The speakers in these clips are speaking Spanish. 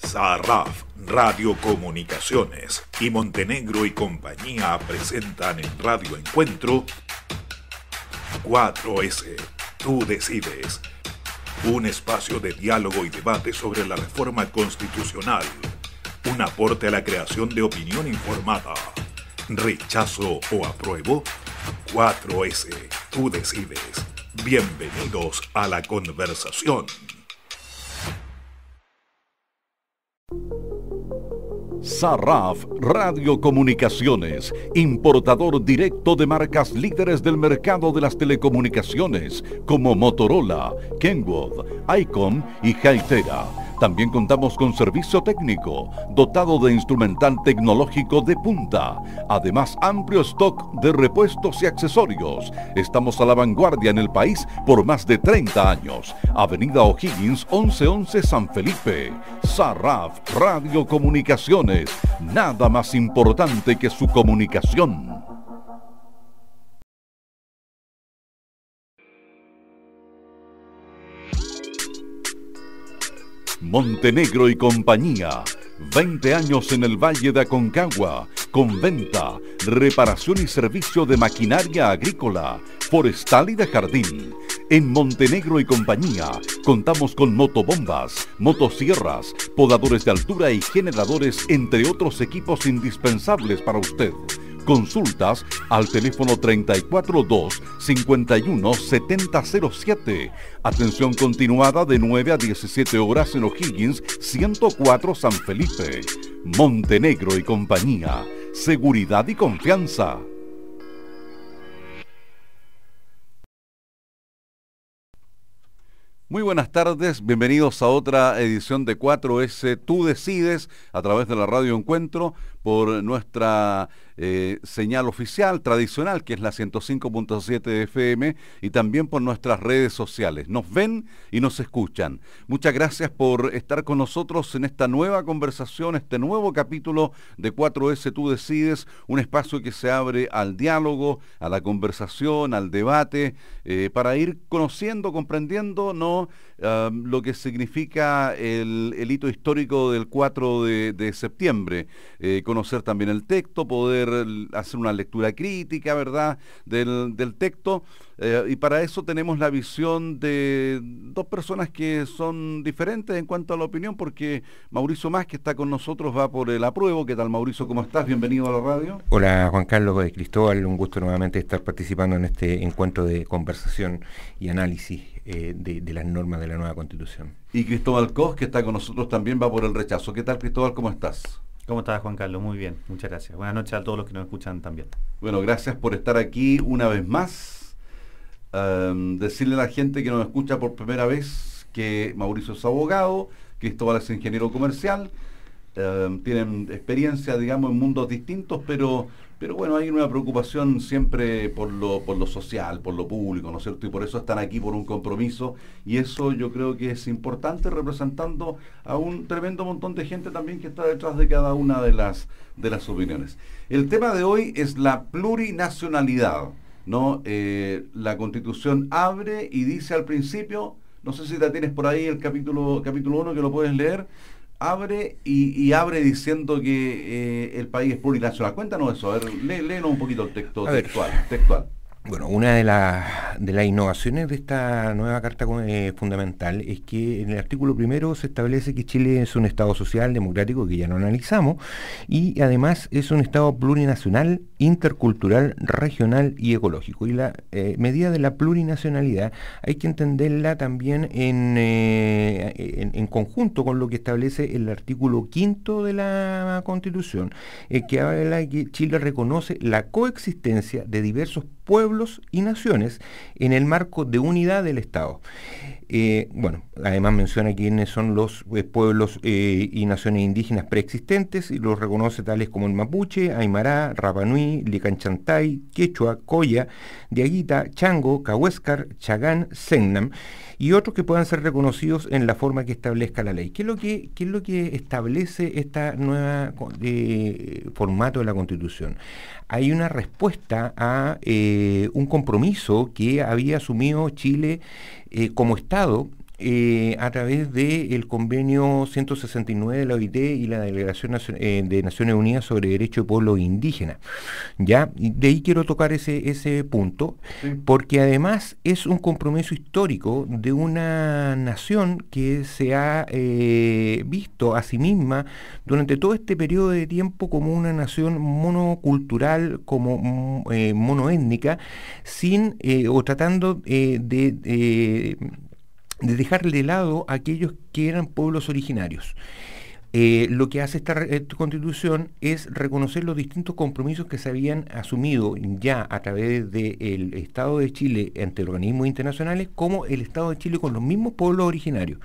Sarraf Radiocomunicaciones y Montenegro y compañía presentan en Radio Encuentro 4S, tú decides. Un espacio de diálogo y debate sobre la reforma constitucional. Un aporte a la creación de opinión informada. ¿Rechazo o apruebo? 4S, tú decides. Bienvenidos a la conversación. Sarraf Radiocomunicaciones, importador directo de marcas líderes del mercado de las telecomunicaciones como Motorola, Kenwood, Icom y Hytera. También contamos con servicio técnico, dotado de instrumental tecnológico de punta. Además, amplio stock de repuestos y accesorios. Estamos a la vanguardia en el país por más de 30 años. Avenida O'Higgins, 1111 San Felipe. Sarraf Radiocomunicaciones. Nada más importante que su comunicación. Montenegro y compañía, 20 años en el Valle de Aconcagua, con venta, reparación y servicio de maquinaria agrícola, forestal y de jardín. En Montenegro y compañía contamos con motobombas, motosierras, podadores de altura y generadores, entre otros equipos indispensables para usted. Consultas al teléfono 342-51-7007. Atención continuada de 9 a 17 horas en O'Higgins, 104 San Felipe. Montenegro y compañía. Seguridad y confianza. Muy buenas tardes, bienvenidos a otra edición de 4S Tú Decides a través de la Radio Encuentro por nuestra señal oficial tradicional, que es la 105.7 FM, y también por nuestras redes sociales. Nos ven y nos escuchan. Muchas gracias por estar con nosotros en esta nueva conversación, este nuevo capítulo de 4S Tú Decides, un espacio que se abre al diálogo, a la conversación, al debate, para ir conociendo, comprendiendo, ¿no?, lo que significa el hito histórico del 4 de septiembre, conocer también el texto, poder hacer una lectura crítica, ¿verdad?, del texto, y para eso tenemos la visión de dos personas que son diferentes en cuanto a la opinión, porque Mauricio Más, que está con nosotros, va por el apruebo. ¿Qué tal, Mauricio? ¿Cómo estás? Bienvenido a la radio. Juan Carlos, Cristóbal, un gusto nuevamente estar participando en este encuentro de conversación y análisis de las normas de la nueva Constitución. Y Cristóbal Cos, que está con nosotros, también va por el rechazo. ¿Qué tal, Cristóbal? ¿Cómo estás? ¿Cómo estás, Juan Carlos? Muy bien, muchas gracias. Buenas noches a todos los que nos escuchan también. Bueno, gracias por estar aquí una vez más. Decirle a la gente que nos escucha por primera vez que Mauricio es abogado, Cristóbal es ingeniero comercial, tienen experiencia, digamos, en mundos distintos, pero bueno, hay una preocupación siempre por lo social, por lo público, ¿no es cierto? Y por eso están aquí por un compromiso, y eso yo creo que es importante, representando a un tremendo montón de gente también que está detrás de cada una de las opiniones. El tema de hoy es la plurinacionalidad, ¿no? La Constitución abre y dice al principio, no sé si la tienes por ahí, el capítulo 1, que lo puedes leer. Abre y abre diciendo que el país es plurinacional. Cuéntanos eso, a ver, léenos un poquito el texto textual. Bueno, una de las innovaciones de esta nueva Carta Fundamental es que en el artículo 1 se establece que Chile es un Estado social, democrático, que ya lo analizamos, y además es un Estado plurinacional, intercultural, regional y ecológico. Y la medida de la plurinacionalidad hay que entenderla también en conjunto con lo que establece el artículo 5 de la Constitución, que habla de que Chile reconoce la coexistencia de diversos pueblos y naciones en el marco de unidad del Estado. Además menciona quiénes son los pueblos y naciones indígenas preexistentes, y los reconoce tales como el mapuche, aymara, rapanui, licanchantay, quechua, coya, diaguita, chango, cahuéscar, chagán, segnam, y otros que puedan ser reconocidos en la forma que establezca la ley. ¿Qué es lo que establece esta nueva formato de la Constitución? Hay una respuesta a un compromiso que había asumido Chile como Estado a través del convenio 169 de la OIT y la Delegación de Naciones Unidas sobre Derechos de Pueblos Indígenas. ¿Ya? Y de ahí quiero tocar ese punto, porque además es un compromiso histórico de una nación que se ha visto a sí misma durante todo este periodo de tiempo como una nación monocultural, como monoétnica, o tratando de dejar de lado a aquellos que eran pueblos originarios. Lo que hace esta constitución es reconocer los distintos compromisos que se habían asumido ya a través del Estado de Chile ante organismos internacionales, como el Estado de Chile con los mismos pueblos originarios.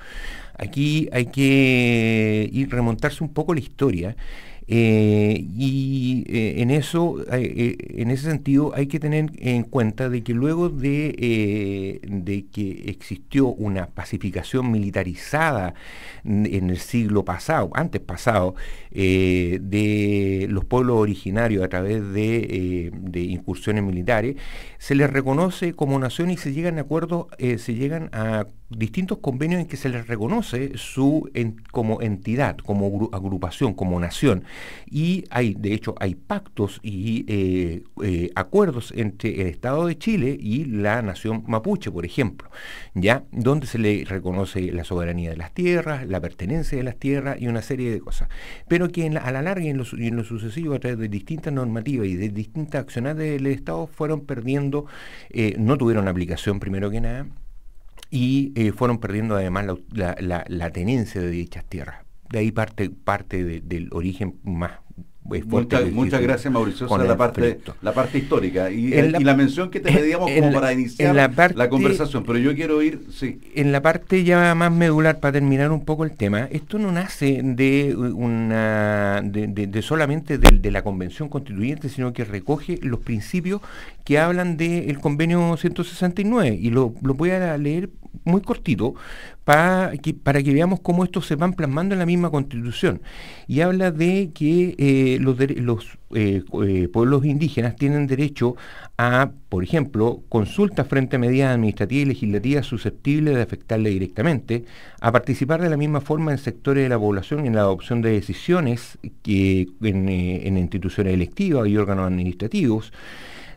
Aquí hay que remontarse un poco la historia. En ese sentido hay que tener en cuenta de que luego de que existió una pacificación militarizada en el siglo pasado, antes pasado, de los pueblos originarios a través de incursiones militares, se les reconoce como nación y se llegan a distintos convenios en que se les reconoce como entidad, como agrupación, como nación. Y de hecho hay pactos y acuerdos entre el Estado de Chile y la nación mapuche, por ejemplo, ya donde se le reconoce la soberanía de las tierras, la pertenencia de las tierras y una serie de cosas. Pero que a la larga y en lo sucesivo, a través de distintas normativas y de distintas acciones del Estado, fueron perdiendo, no tuvieron aplicación primero que nada, y fueron perdiendo además la tenencia de dichas tierras. De ahí parte del origen más fuerte. Muchas gracias, Mauricio. Esa es la parte histórica y la mención que te pedíamos como para iniciar la conversación, pero yo quiero ir, sí. En la parte ya más medular, para terminar un poco el tema, esto no nace solamente de la Convención Constituyente, sino que recoge los principios que hablan del Convenio 169, y lo voy a leer muy cortito para que veamos cómo estos se van plasmando en la misma Constitución. Y habla de que los pueblos indígenas tienen derecho a, por ejemplo, consultas frente a medidas administrativas y legislativas susceptibles de afectarle directamente, a participar de la misma forma en sectores de la población en la adopción de decisiones en instituciones electivas y órganos administrativos.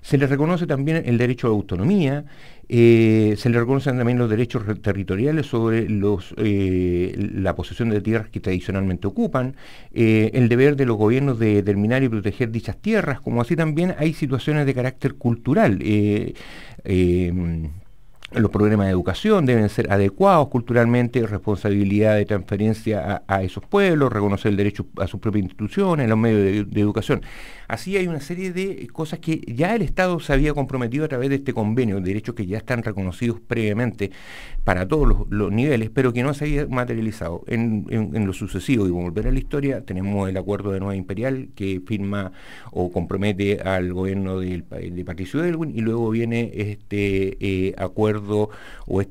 Se les reconoce también el derecho a la autonomía, se les reconocen también los derechos territoriales sobre la posesión de tierras que tradicionalmente ocupan, el deber de los gobiernos de determinar y proteger dichas tierras, como así también hay situaciones de carácter cultural. Los programas de educación deben ser adecuados culturalmente, responsabilidad de transferencia a esos pueblos, reconocer el derecho a sus propias instituciones, los medios de educación. Así hay una serie de cosas que ya el Estado se había comprometido a través de este convenio, derechos que ya están reconocidos previamente para todos los niveles, pero que no se había materializado. En lo sucesivo, y volver a la historia, tenemos el Acuerdo de Nueva Imperial que firma o compromete al gobierno de Patricio Aylwin, y luego viene este acuerdo o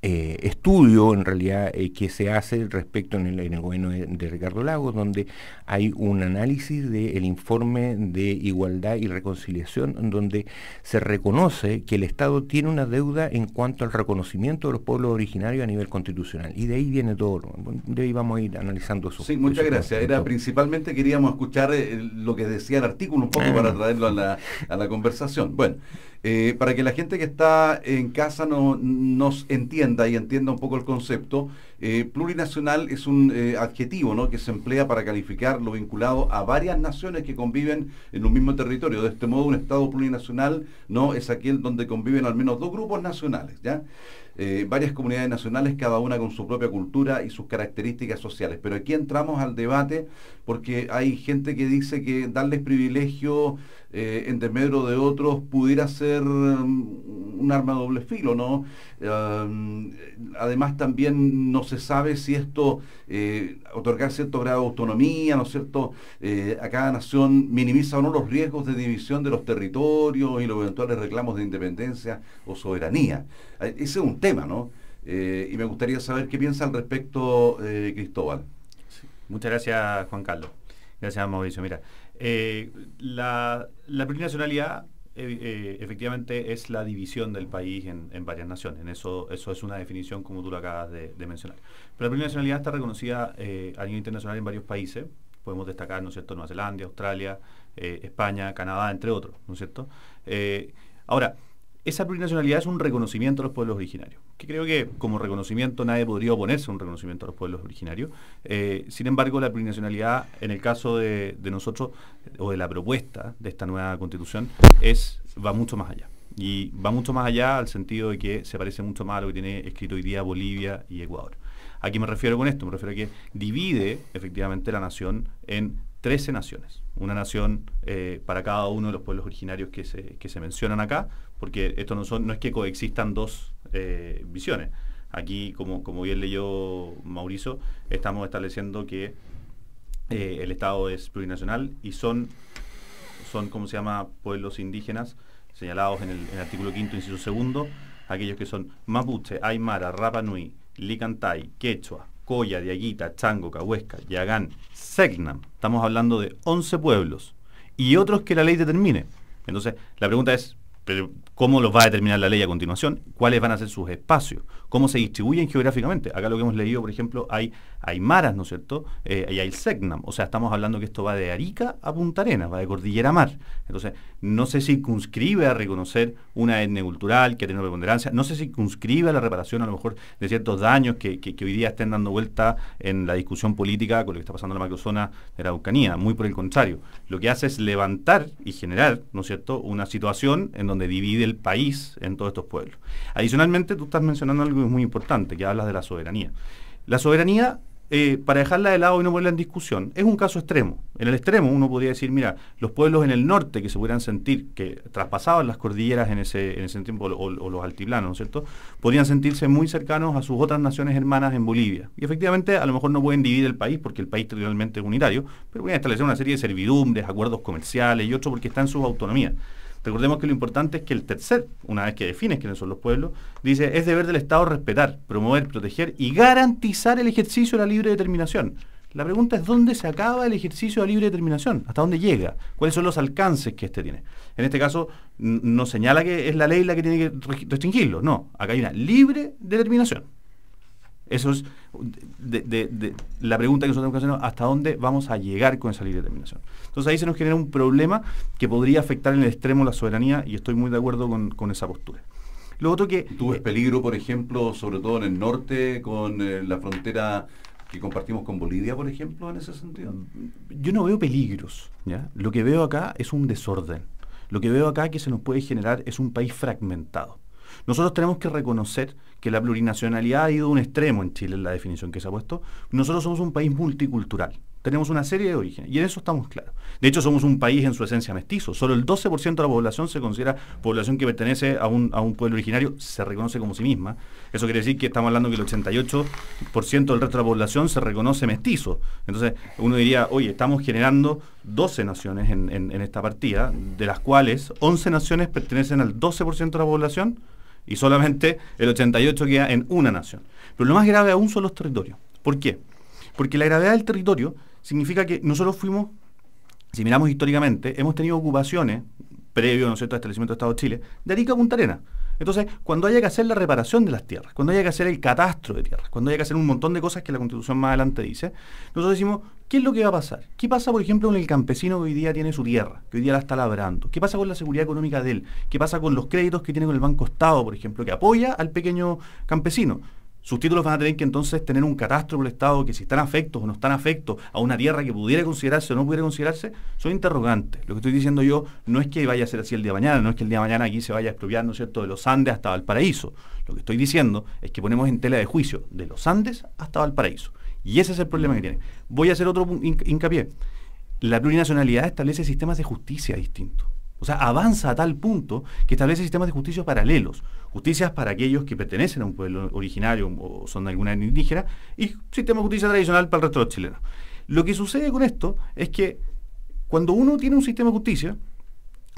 estudio en realidad que se hace respecto en el gobierno de Ricardo Lagos, donde hay un análisis del informe de igualdad y reconciliación, donde se reconoce que el Estado tiene una deuda en cuanto al reconocimiento de los pueblos originarios a nivel constitucional, y de ahí viene todo. De ahí vamos a ir analizando eso. Sí, muchas gracias. Principalmente queríamos escuchar lo que decía el artículo un poco para traerlo a la conversación. Bueno, para que la gente que está en casa nos entienda y entienda un poco el concepto, plurinacional es un adjetivo, ¿no?, que se emplea para calificar lo vinculado a varias naciones que conviven en un mismo territorio. De este modo, un Estado plurinacional no es aquel donde conviven al menos dos grupos nacionales, ¿ya? Varias comunidades nacionales, cada una con su propia cultura y sus características sociales. Pero aquí entramos al debate porque hay gente que dice que darles privilegio en desmedro de otros pudiera ser un arma de doble filo, ¿no? Además también no se sabe si esto, otorgar cierto grado de autonomía, ¿no es cierto?, a cada nación minimiza o no los riesgos de división de los territorios y los eventuales reclamos de independencia o soberanía. Ese es un tema, ¿no? Y me gustaría saber qué piensa al respecto Cristóbal. Sí. Muchas gracias, Juan Carlos. Gracias, Mauricio. Mira, la plurinacionalidad efectivamente es la división del país en varias naciones. Eso es una definición como tú lo acabas de mencionar. Pero la plurinacionalidad está reconocida a nivel internacional en varios países. Podemos destacar, ¿no es cierto?, Nueva Zelanda, Australia, España, Canadá, entre otros, ¿no es cierto? Ahora, esa plurinacionalidad es un reconocimiento a los pueblos originarios, que creo que como reconocimiento nadie podría oponerse a un reconocimiento a los pueblos originarios. Sin embargo, la plurinacionalidad, en el caso de nosotros, o de la propuesta de esta nueva Constitución, va mucho más allá. Y va mucho más allá al sentido de que se parece mucho más a lo que tiene escrito hoy día Bolivia y Ecuador. ¿A qué me refiero con esto? Me refiero a que divide efectivamente la nación en 13 naciones. Una nación para cada uno de los pueblos originarios que se mencionan acá, porque esto no es que coexistan dos visiones. Aquí, como bien leyó Mauricio, estamos estableciendo que el Estado es plurinacional y son ¿cómo se llama?, pueblos indígenas señalados en el artículo 5º, inciso 2, aquellos que son Mapuche, Aymara, Rapa Nui, Licantay, Quechua, Coya, Diaguita, Chango, Cahuésca, Yagán, Selknam. Estamos hablando de 11 pueblos y otros que la ley determine. Entonces, la pregunta es, pero ¿cómo los va a determinar la ley a continuación? ¿Cuáles van a ser sus espacios? ¿Cómo se distribuyen geográficamente? Acá lo que hemos leído, por ejemplo, hay aymaras, ¿no es cierto? Y hay Selknam. O sea, estamos hablando que esto va de Arica a Punta Arenas, va de Cordillera a Mar. Entonces, no se circunscribe a reconocer una etnia cultural que tiene preponderancia, no se circunscribe a la reparación a lo mejor de ciertos daños que hoy día estén dando vuelta en la discusión política con lo que está pasando en la macrozona de la Araucanía. Muy por el contrario. Lo que hace es levantar y generar, ¿no es cierto?, una situación en donde divide el país en todos estos pueblos. Adicionalmente, tú estás mencionando algo muy importante, que hablas de la soberanía. La soberanía, para dejarla de lado y no ponerla en discusión, es un caso extremo. En el extremo uno podría decir, mira, los pueblos en el norte que se pudieran sentir, que traspasaban las cordilleras en ese tiempo, o los altiplanos, ¿no es cierto?, podrían sentirse muy cercanos a sus otras naciones hermanas en Bolivia. Y efectivamente, a lo mejor no pueden dividir el país porque el país territorialmente es unitario, pero pueden establecer una serie de servidumbres, acuerdos comerciales y otros porque está en su autonomía. Recordemos que lo importante es que el tercer, una vez que defines quiénes son los pueblos, dice, es deber del Estado respetar, promover, proteger y garantizar el ejercicio de la libre determinación. La pregunta es, ¿dónde se acaba el ejercicio de la libre determinación? ¿Hasta dónde llega? ¿Cuáles son los alcances que éste tiene? En este caso, no señala que es la ley la que tiene que restringirlo. No, acá hay una libre determinación. Eso es la pregunta que nosotros tenemos que hacernos, ¿hasta dónde vamos a llegar con esa libre determinación? Entonces ahí se nos genera un problema que podría afectar en el extremo la soberanía y estoy muy de acuerdo con esa postura. Lo otro que... ¿Tú ves peligro, por ejemplo, sobre todo en el norte, con la frontera que compartimos con Bolivia, por ejemplo, en ese sentido? Yo no veo peligros, ¿ya? Lo que veo acá es un desorden. Lo que veo acá que se nos puede generar es un país fragmentado. Nosotros tenemos que reconocer que la plurinacionalidad ha ido a un extremo en Chile en la definición que se ha puesto. Nosotros somos un país multicultural. Tenemos una serie de orígenes y en eso estamos claros. De hecho, somos un país en su esencia mestizo. Solo el 12% de la población se considera población que pertenece a un pueblo originario, se reconoce como sí misma. Eso quiere decir que estamos hablando que el 88% del resto de la población se reconoce mestizo. Entonces, uno diría, oye, estamos generando 12 naciones en esta partida, de las cuales 11 naciones pertenecen al 12% de la población, y solamente el 88% queda en una nación. Pero lo más grave aún son los territorios. ¿Por qué? Porque la gravedad del territorio significa que nosotros fuimos, si miramos históricamente, hemos tenido ocupaciones, previo, ¿no es cierto?, al establecimiento del Estado de Chile, de Arica a Punta Arenas. Entonces, cuando haya que hacer la reparación de las tierras, cuando haya que hacer el catastro de tierras, cuando haya que hacer un montón de cosas que la Constitución más adelante dice, nosotros decimos, ¿qué es lo que va a pasar? ¿Qué pasa, por ejemplo, con el campesino que hoy día tiene su tierra, que hoy día la está labrando? ¿Qué pasa con la seguridad económica de él? ¿Qué pasa con los créditos que tiene con el Banco Estado, por ejemplo, que apoya al pequeño campesino? Sus títulos van a tener que entonces tener un catastro por el Estado que si están afectos o no están afectos a una tierra que pudiera considerarse o no pudiera considerarse, son interrogantes. Lo que estoy diciendo yo no es que vaya a ser así el día de mañana, no es que el día de mañana aquí se vaya a expropiar, ¿no es cierto?, de los Andes hasta Valparaíso. Lo que estoy diciendo es que ponemos en tela de juicio de los Andes hasta Valparaíso. Y ese es el problema que tiene. Voy a hacer otro hincapié. La plurinacionalidad establece sistemas de justicia distintos. O sea, avanza a tal punto que establece sistemas de justicia paralelos. Justicias para aquellos que pertenecen a un pueblo originario o son de alguna etnia indígena y sistema de justicia tradicional para el resto de los chilenos. Lo que sucede con esto es que cuando uno tiene un sistema de justicia,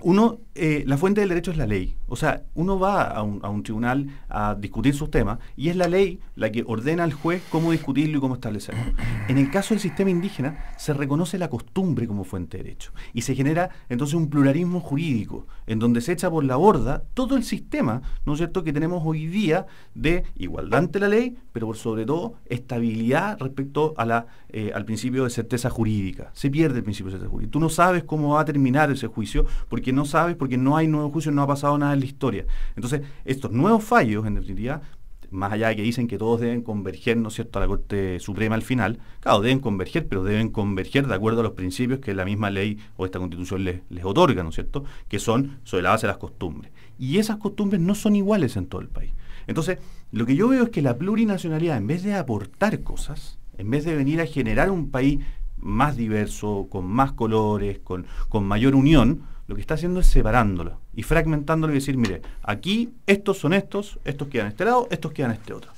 Uno, la fuente del derecho es la ley. O sea, uno va a un tribunal a discutir sus temas y es la ley la que ordena al juez cómo discutirlo y cómo establecerlo. En el caso del sistema indígena, se reconoce la costumbre como fuente de derecho y se genera entonces un pluralismo jurídico en donde se echa por la borda todo el sistema, ¿no es cierto?, que tenemos hoy día de igualdad ante la ley, pero por sobre todo estabilidad respecto a al principio de certeza jurídica. Se pierde el principio de certeza jurídica. Tú no sabes cómo va a terminar ese juicio porque no sabes, porque no hay nuevo juicio, no ha pasado nada en la historia. Entonces, estos nuevos fallos, en definitiva, más allá de que dicen que todos deben converger, ¿no es cierto?, a la Corte Suprema al final, claro, deben converger, pero deben converger de acuerdo a los principios que la misma ley o esta Constitución les otorga, ¿no es cierto?, que son sobre la base de las costumbres. Y esas costumbres no son iguales en todo el país. Entonces, lo que yo veo es que la plurinacionalidad, en vez de aportar cosas, en vez de venir a generar un país más diverso, con más colores, con mayor unión, lo que está haciendo es separándolo y fragmentándolo y decir, mire, aquí estos son estos quedan a este lado, estos quedan a este otro.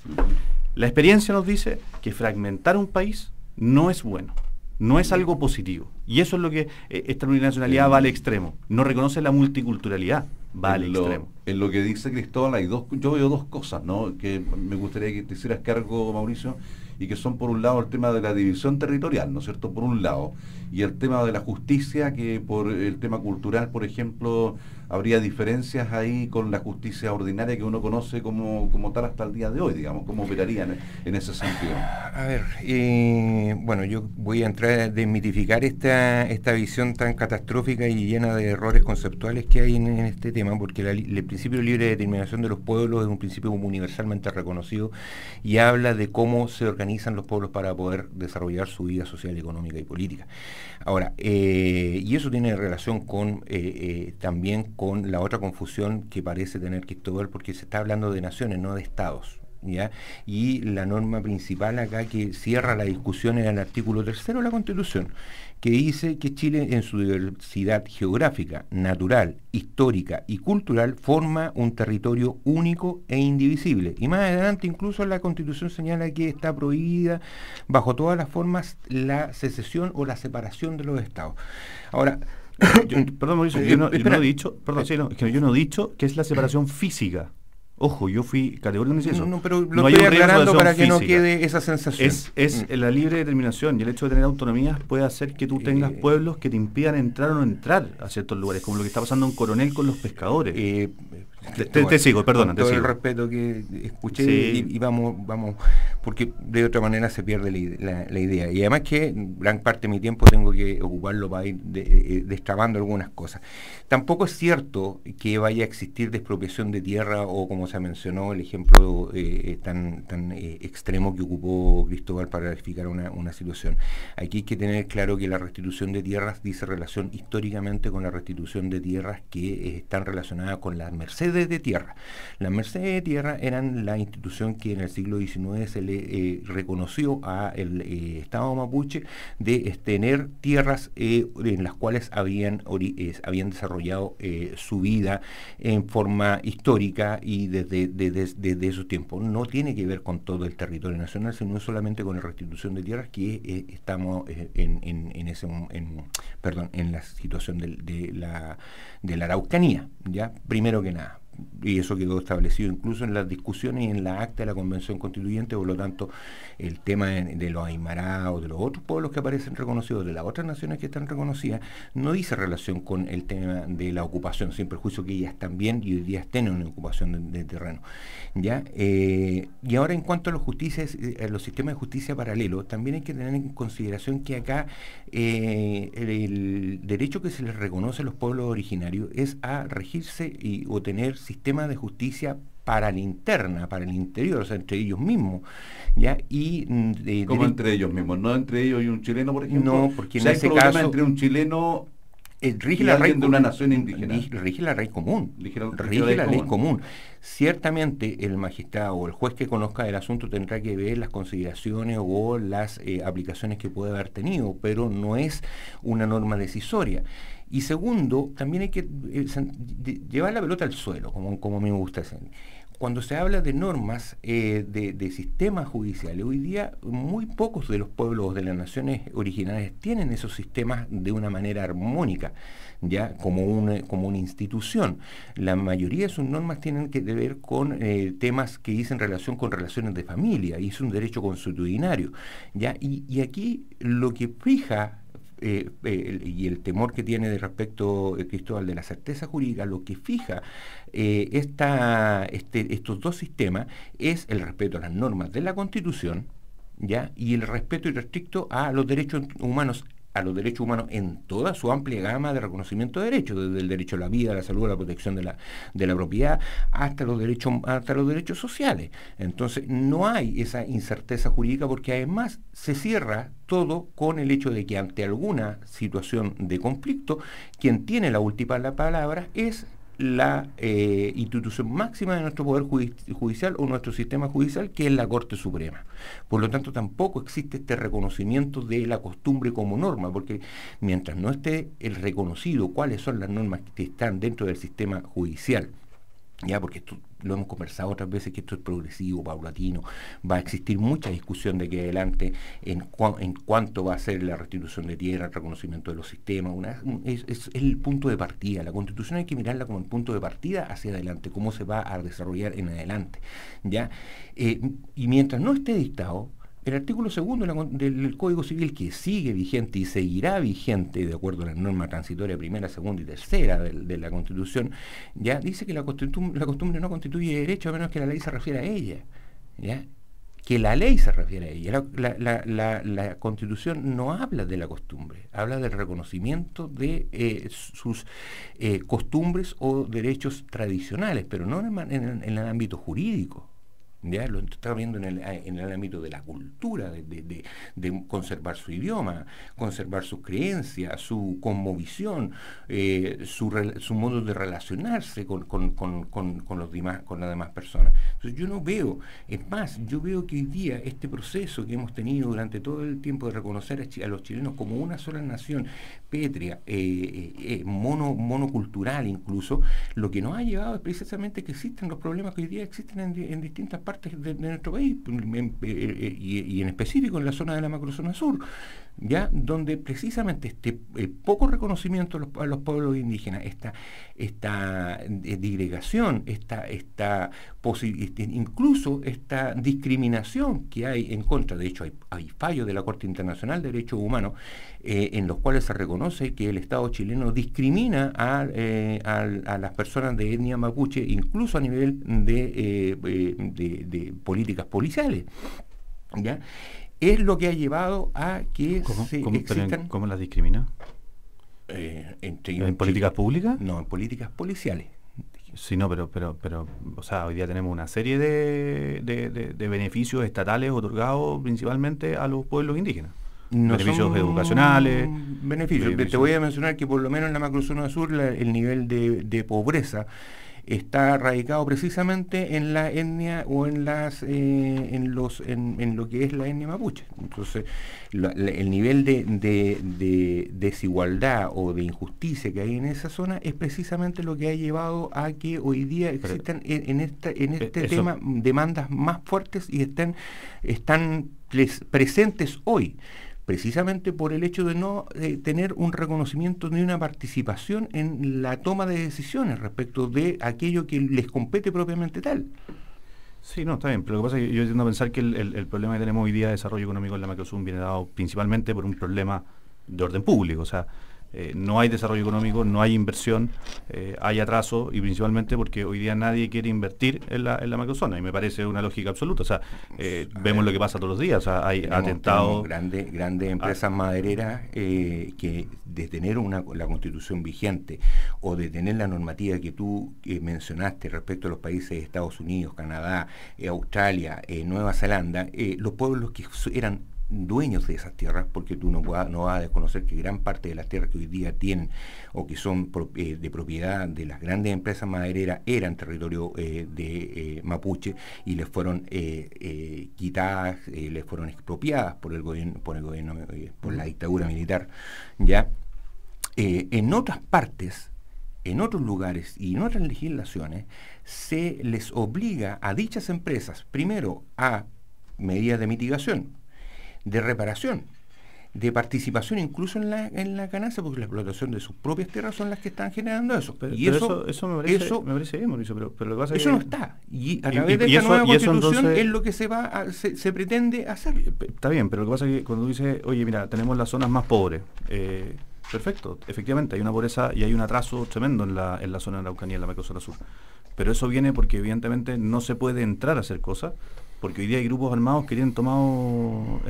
La experiencia nos dice que fragmentar un país no es bueno, no es algo positivo. Y eso es lo que esta plurinacionalidad va al extremo. No reconoce la multiculturalidad, va al extremo. En lo que dice Cristóbal, yo veo dos cosas, ¿no?, que me gustaría que te hicieras cargo, Mauricio, y que son, por un lado, el tema de la división territorial, ¿no es cierto?, por un lado, y el tema de la justicia, que por el tema cultural, por ejemplo, habría diferencias ahí con la justicia ordinaria que uno conoce como tal hasta el día de hoy, digamos, ¿cómo operaría en ese sentido? A ver, bueno, yo voy a entrar a desmitificar esta visión tan catastrófica y llena de errores conceptuales que hay en este tema, porque el principio de libre determinación de los pueblos es un principio universalmente reconocido y habla de cómo se organizan los pueblos para poder desarrollar su vida social, económica y política. Ahora, y eso tiene relación con también con la otra confusión que parece tener Cristóbal, porque se está hablando de naciones, no de estados, ¿ya? Y la norma principal acá que cierra la discusión es el artículo 3 de la Constitución, que dice que Chile, en su diversidad geográfica, natural, histórica y cultural, forma un territorio único e indivisible. Y más adelante incluso la Constitución señala que está prohibida bajo todas las formas la secesión o la separación de los estados. Ahora, perdón, Mauricio, yo no he dicho, es que yo no he dicho que es la separación física. Ojo, yo fui categórico en eso. No, pero lo estoy aclarando para que no quede esa sensación. Es la libre determinación y el hecho de tener autonomías puede hacer que tú tengas pueblos que te impidan entrar o no entrar a ciertos lugares, como lo que está pasando en Coronel con los pescadores. Te sigo, perdona. Todo el respeto que escuché, sí. y vamos, porque de otra manera se pierde la idea. Y además que gran parte de mi tiempo tengo que ocuparlo para ir destrabando algunas cosas. Tampoco es cierto que vaya a existir despropiación de tierra o, como se mencionó, el ejemplo tan extremo que ocupó Cristóbal para clarificar una situación. Aquí hay que tener claro que la restitución de tierras dice relación históricamente con la restitución de tierras que están relacionadas con las mercedes de tierra. Las mercedes de tierra eran la institución que en el siglo XIX se le reconoció al Estado mapuche de tener tierras en las cuales habían desarrollado su vida en forma histórica y desde esos tiempos. No tiene que ver con todo el territorio nacional, sino solamente con la restitución de tierras que estamos en la situación de la Araucanía, ¿ya? Primero que nada. Y eso quedó establecido incluso en las discusiones y en la acta de la Convención Constituyente. Por lo tanto, el tema de los aymaraos o de los otros pueblos que aparecen reconocidos, de las otras naciones que están reconocidas, no dice relación con el tema de la ocupación, sin perjuicio que ellas también y hoy día tienen una ocupación de terreno, ¿ya? Y ahora, en cuanto a los sistemas de justicia paralelos, también hay que tener en consideración que acá el derecho que se les reconoce a los pueblos originarios es a regirse o tener sistemas de justicia para la interna, para el interior, o sea, entre ellos mismos, ¿ya? ¿Cómo entre ellos mismos? ¿No entre ellos y un chileno, por ejemplo? No, porque en ese caso entre un chileno rige la ley de una nación indígena. Rige la ley común. Rige la ley común. Ciertamente el magistrado o el juez que conozca el asunto tendrá que ver las consideraciones o las aplicaciones que puede haber tenido, pero no es una norma decisoria. Y segundo, también hay que llevar la pelota al suelo, como a mí me gusta decir. cuando se habla de normas de sistemas judiciales, hoy día muy pocos de los pueblos de las naciones originarias tienen esos sistemas de una manera armónica, ya como una institución. La mayoría de sus normas tienen que ver con temas que dicen relación con relaciones de familia, y es un derecho consuetudinario, ¿ya? Y aquí lo que fija y el temor que tiene de respecto Cristóbal de la certeza jurídica, lo que fija estos dos sistemas es el respeto a las normas de la Constitución, ¿ya? Y el respeto irrestricto a los derechos humanos en toda su amplia gama de reconocimiento de derechos, desde el derecho a la vida, a la salud, a la protección de la propiedad, hasta los derechos sociales. Entonces, no hay esa incerteza jurídica, porque además se cierra todo con el hecho de que ante alguna situación de conflicto, quien tiene la última palabra es la institución máxima de nuestro poder judicial o nuestro sistema judicial, que es la Corte Suprema. Por lo tanto, tampoco existe este reconocimiento de la costumbre como norma, porque mientras no esté el reconocido cuáles son las normas que están dentro del sistema judicial, ya, porque esto lo hemos conversado otras veces, que esto es progresivo, paulatino, va a existir mucha discusión de aquí adelante en cuánto va a ser la restitución de tierra, el reconocimiento de los sistemas. Es el punto de partida. La Constitución hay que mirarla como el punto de partida hacia adelante, cómo se va a desarrollar en adelante, ¿ya? Y mientras no esté dictado, el artículo 2 del Código Civil, que sigue vigente y seguirá vigente de acuerdo a la norma transitoria primera, segunda y tercera de la Constitución, ya dice que la costumbre no constituye derecho a menos que la ley se refiera a ella, ¿ya? Que la ley se refiere a ella. La Constitución no habla de la costumbre, habla del reconocimiento de sus costumbres o derechos tradicionales, pero no en el ámbito jurídico. Ya lo está viendo en el ámbito de la cultura, de conservar su idioma, conservar sus creencias, su cosmovisión, su modo de relacionarse con las demás personas. Entonces yo no veo, es más, yo veo que hoy día este proceso que hemos tenido durante todo el tiempo de reconocer a los chilenos como una sola nación pétrea, monocultural incluso, lo que nos ha llevado es precisamente que existen los problemas que hoy día existen en distintas partes de nuestro país, y en específico en la zona de la macrozona sur, ya, donde precisamente este poco reconocimiento a los pueblos indígenas, esta disgregación, incluso esta discriminación que hay en contra. De hecho, hay fallos de la Corte Internacional de Derechos Humanos en los cuales se reconoce que el Estado chileno discrimina a las personas de etnia mapuche, incluso a nivel de políticas policiales, ¿ya? Es lo que ha llevado a que existan... ¿Cómo las discrimina? ¿En políticas públicas? No, en políticas policiales. Sí, no, pero, o sea, hoy día tenemos una serie de beneficios estatales otorgados principalmente a los pueblos indígenas. No beneficios educacionales. Beneficios. Te voy a mencionar que por lo menos en la macrozona sur el nivel de pobreza está radicado precisamente en la etnia o en lo que es la etnia mapuche. Entonces, el nivel de desigualdad o de injusticia que hay en esa zona es precisamente lo que ha llevado a que hoy día existan en este tema demandas más fuertes y están presentes hoy, precisamente por el hecho de no tener un reconocimiento ni una participación en la toma de decisiones respecto de aquello que les compete propiamente tal. Sí, no, está bien, pero lo que pasa es que yo tiendo a pensar que el problema que tenemos hoy día de desarrollo económico en la macrozona viene dado principalmente por un problema de orden público. O sea, no hay desarrollo económico, no hay inversión, hay atraso, y principalmente porque hoy día nadie quiere invertir en la macrozona, y me parece una lógica absoluta. O sea, vemos lo que pasa todos los días. O sea, hay atentados. Grandes empresas madereras que de tener la Constitución vigente o de tener la normativa que tú mencionaste respecto a los países de Estados Unidos, Canadá, Australia, Nueva Zelanda, los pueblos que eran dueños de esas tierras, porque tú no vas a desconocer que gran parte de las tierras que hoy día tienen o que son de propiedad de las grandes empresas madereras eran territorio de mapuche, y les fueron quitadas, les fueron expropiadas por el gobierno, por la dictadura militar, ¿ya? En otras partes en otros lugares y en otras legislaciones, se les obliga a dichas empresas, primero, a medidas de mitigación, de reparación, de participación incluso en la ganancia, porque la explotación de sus propias tierras son las que están generando eso. Eso me parece bien, Mauricio, pero lo que pasa es eso que no está. Y a través de esta nueva constitución entonces, es lo que se pretende hacer. Está bien, pero lo que pasa es que cuando tú dices, oye, mira, tenemos las zonas más pobres, perfecto, efectivamente, hay una pobreza y hay un atraso tremendo en la zona de Araucanía, en la macrozona sur. Pero eso viene porque evidentemente no se puede entrar a hacer cosas, porque hoy día hay grupos armados que tienen tomado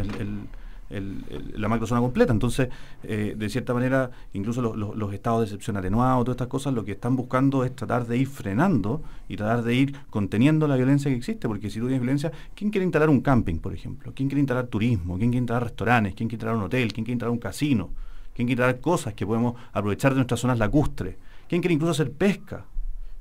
la macrozona completa. Entonces, de cierta manera, incluso los estados de excepción atenuados, todas estas cosas, lo que están buscando es tratar de ir frenando y tratar de ir conteniendo la violencia que existe, porque si tú tienes violencia, ¿quién quiere instalar un camping, por ejemplo? ¿Quién quiere instalar turismo? ¿Quién quiere instalar restaurantes? ¿Quién quiere instalar un hotel? ¿Quién quiere instalar un casino? ¿Quién quiere instalar cosas que podemos aprovechar de nuestras zonas lacustres? ¿Quién quiere incluso hacer pesca?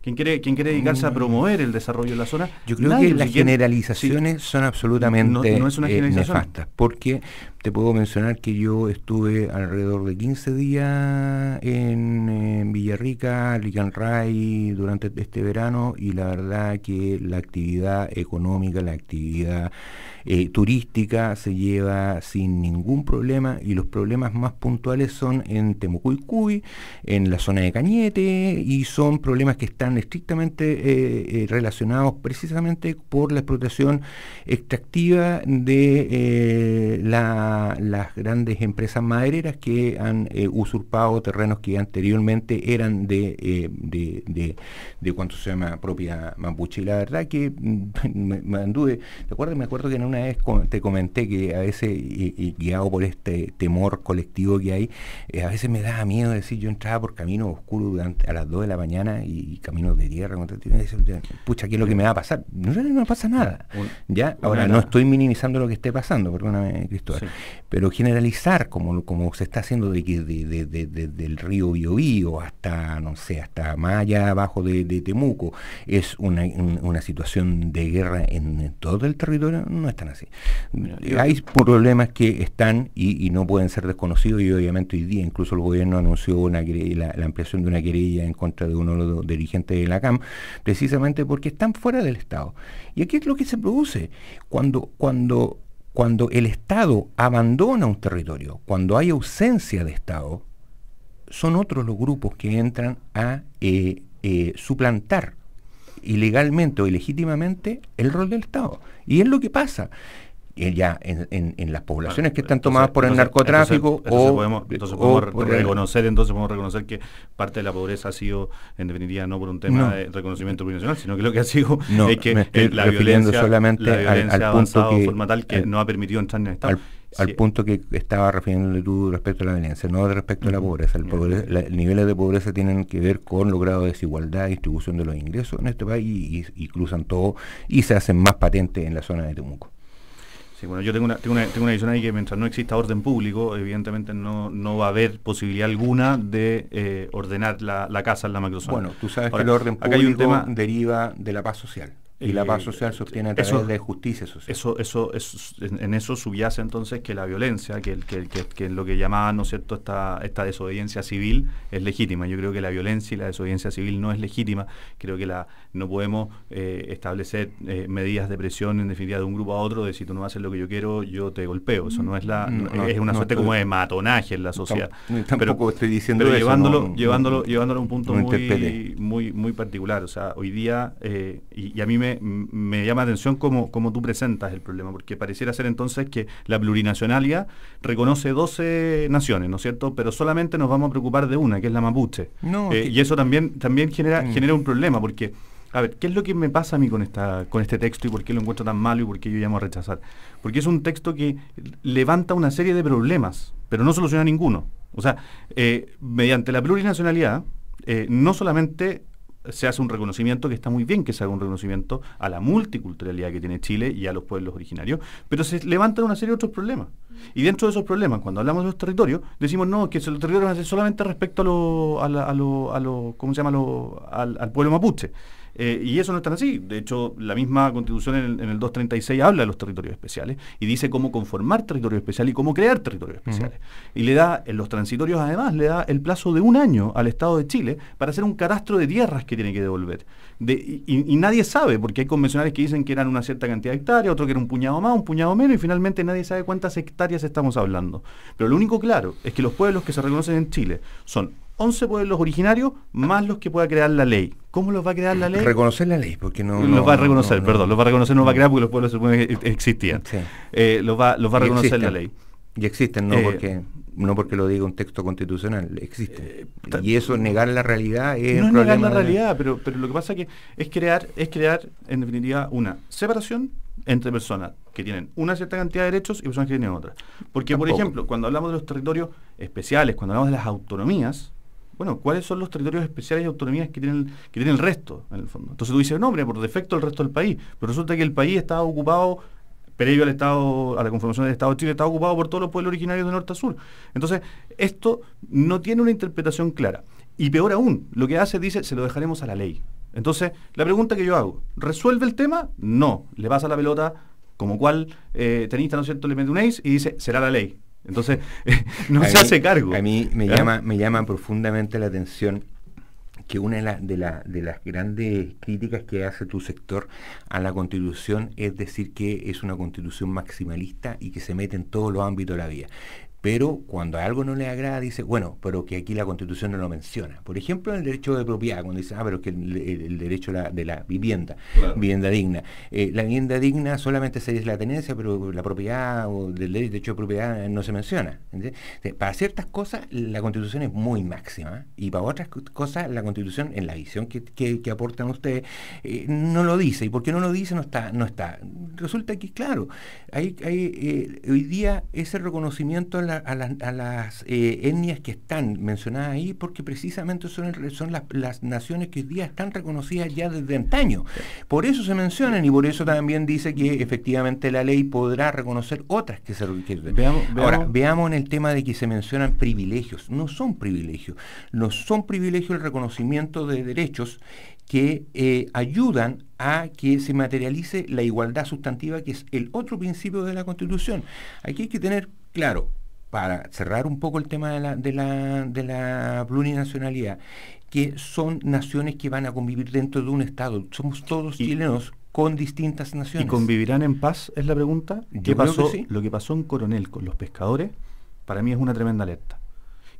¿Quién quiere dedicarse a promover el desarrollo de la zona? Yo creo que las generalizaciones son absolutamente no es una nefastas, porque te puedo mencionar que yo estuve alrededor de 15 días en Villarrica, Licanray, durante este verano, y la verdad que la actividad económica, la actividad turística se lleva sin ningún problema, y los problemas más puntuales son en Temucuicui, en la zona de Cañete, y son problemas que están estrictamente relacionados precisamente por la explotación extractiva de las grandes empresas madereras que han usurpado terrenos que anteriormente eran de cuánto se llama propiedad mapuche. Y la verdad que me anduve, me acuerdo que en una vez te comenté que a veces, y guiado por este temor colectivo que hay, a veces me daba miedo decir, yo entraba por caminos oscuros a las 2 de la mañana y caminos de tierra, pucha, ¿qué es lo que me va a pasar? No pasa nada. Ahora, no estoy minimizando lo que esté pasando, perdóname, Cristóbal, sí. Pero generalizar como se está haciendo del río Biobío hasta, no sé, hasta más allá abajo de Temuco, es una situación de guerra en todo el territorio, no están así. Hay problemas que están y no pueden ser desconocidos, y obviamente hoy día incluso el gobierno anunció la ampliación de una querella en contra de uno de los dirigentes de la CAM, precisamente porque están fuera del Estado. Y aquí es lo que se produce cuando el Estado abandona un territorio, cuando hay ausencia de Estado, son otros los grupos que entran a suplantar ilegalmente o ilegítimamente el rol del Estado. Y es lo que pasa ya en las poblaciones que están tomadas por el narcotráfico. Podemos reconocer que parte de la pobreza ha sido, en definitiva, no por un tema de reconocimiento plurinacional, sino que lo que ha sido es que la violencia solamente al punto que forma tal que no ha permitido entrar en el Estado. Al punto que estaba refiriéndole tú respecto a la violencia, no respecto a la pobreza. Los niveles de pobreza tienen que ver con los grados de desigualdad, distribución de los ingresos en este país, y cruzan todo y se hacen más patentes en la zona de Temuco. Sí, bueno, yo tengo una visión ahí que mientras no exista orden público, evidentemente no va a haber posibilidad alguna de ordenar la casa en la macrozona. Bueno, tú sabes que el orden público deriva de la paz social. Y la paz social se obtiene a través de justicia social. En eso subyace entonces que la violencia, que lo que llamaban, ¿no es cierto?, esta desobediencia civil es legítima. Yo creo que la violencia y la desobediencia civil no es legítima. Creo que no podemos establecer medidas de presión, en definitiva, de un grupo a otro, de si tú no haces lo que yo quiero, yo te golpeo. Eso no es es una suerte como de matonaje en la sociedad. Tampoco estoy diciendo pero eso. Llevándolo a un punto muy particular. O sea, hoy día, y a mí me llama la atención cómo tú presentas el problema, porque pareciera ser entonces que la plurinacionalidad reconoce 12 naciones, ¿no es cierto? Pero solamente nos vamos a preocupar de una, que es la mapuche. Y eso también genera un problema, porque, a ver, ¿qué es lo que me pasa a mí con este texto y por qué lo encuentro tan malo y por qué yo llamo a rechazar? Porque es un texto que levanta una serie de problemas, pero no soluciona ninguno. O sea, mediante la plurinacionalidad, no solamente se hace un reconocimiento, que está muy bien que se haga un reconocimiento a la multiculturalidad que tiene Chile y a los pueblos originarios, pero se levantan una serie de otros problemas. Y dentro de esos problemas, cuando hablamos de los territorios, decimos no, que los territorios van a ser solamente respecto al pueblo mapuche. Y eso no es tan así. De hecho, la misma Constitución en el 236 habla de los territorios especiales y dice cómo conformar territorios especiales y cómo crear territorios especiales. Y le da, en los transitorios además, le da el plazo de 1 año al Estado de Chile para hacer un catastro de tierras que tiene que devolver. Y nadie sabe, porque hay convencionales que dicen que eran una cierta cantidad de hectáreas, otro que era un puñado más, un puñado menos, y finalmente nadie sabe cuántas hectáreas estamos hablando. Pero lo único claro es que los pueblos que se reconocen en Chile son 11 pueblos originarios más los que pueda crear la ley. ¿Cómo los va a crear la ley? Reconocer la ley, porque no... Los va a reconocer, perdón, los va a reconocer, no va a crear porque los pueblos se supone que existían. Sí. Los va a reconocer la ley. Y existen, no porque lo diga un texto constitucional, existen. Y eso, negar la realidad es un problema. No es negar la realidad, pero lo que pasa es crear, en definitiva, una separación entre personas que tienen una cierta cantidad de derechos y personas que tienen otra. Porque, por ejemplo, cuando hablamos de los territorios especiales, cuando hablamos de las autonomías, bueno, ¿cuáles son los territorios especiales y autonomías que tienen el resto, en el fondo? Entonces tú dices, no, hombre, por defecto el resto del país, pero resulta que el país estaba ocupado, previo al Estado, a la conformación del Estado de Chile, estaba ocupado por todos los pueblos originarios de norte a sur. Entonces, esto no tiene una interpretación clara. Y peor aún, lo que hace, dice, se lo dejaremos a la ley. Entonces, la pregunta que yo hago, ¿resuelve el tema? No. Le pasa la pelota, como cual tenista, ¿no es cierto?, le mete un ace y dice, será la ley. Entonces, no se hace cargo. A mí me llama profundamente la atención que una de las grandes críticas que hace tu sector a la Constitución es decir que es una Constitución maximalista y que se mete en todos los ámbitos de la vida. Pero cuando a algo no le agrada, dice, bueno, pero que aquí la Constitución no lo menciona. Por ejemplo, en el derecho de propiedad, cuando dice, pero que el derecho de la vivienda, claro, vivienda digna. La vivienda digna solamente se dice la tenencia, pero la propiedad o del derecho de propiedad no se menciona. Para ciertas cosas, la Constitución es muy máxima, y para otras cosas, la Constitución, en la visión que aportan ustedes, no lo dice. ¿Y por qué no lo dice? No está. Resulta que, claro, hay hoy día ese reconocimiento a las etnias que están mencionadas ahí, porque precisamente son las naciones que hoy día están reconocidas ya desde antaño. Por eso se mencionan, y por eso también dice que efectivamente la ley podrá reconocer otras que se Ahora, veamos en el tema de que se mencionan privilegios. No son privilegios el reconocimiento de derechos que ayudan a que se materialice la igualdad sustantiva, que es el otro principio de la Constitución. Aquí hay que tener claro, para cerrar un poco el tema de la plurinacionalidad, que son naciones que van a convivir dentro de un Estado. Somos todos chilenos con distintas naciones. ¿Y convivirán en paz? Es la pregunta. ¿Qué pasó? Sí. Lo que pasó en Coronel con los pescadores, para mí es una tremenda alerta.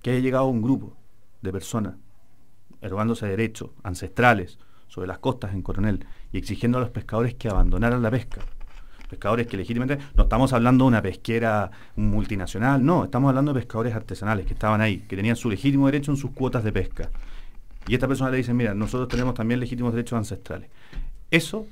Que haya llegado un grupo de personas arrogándose derechos ancestrales sobre las costas en Coronel y exigiendo a los pescadores que abandonaran la pesca. Pescadores que legítimamente, no estamos hablando de una pesquera multinacional, no, estamos hablando de pescadores artesanales que estaban ahí, que tenían su legítimo derecho en sus cuotas de pesca. Y esta persona le dice, mira, nosotros tenemos también legítimos derechos ancestrales. Eso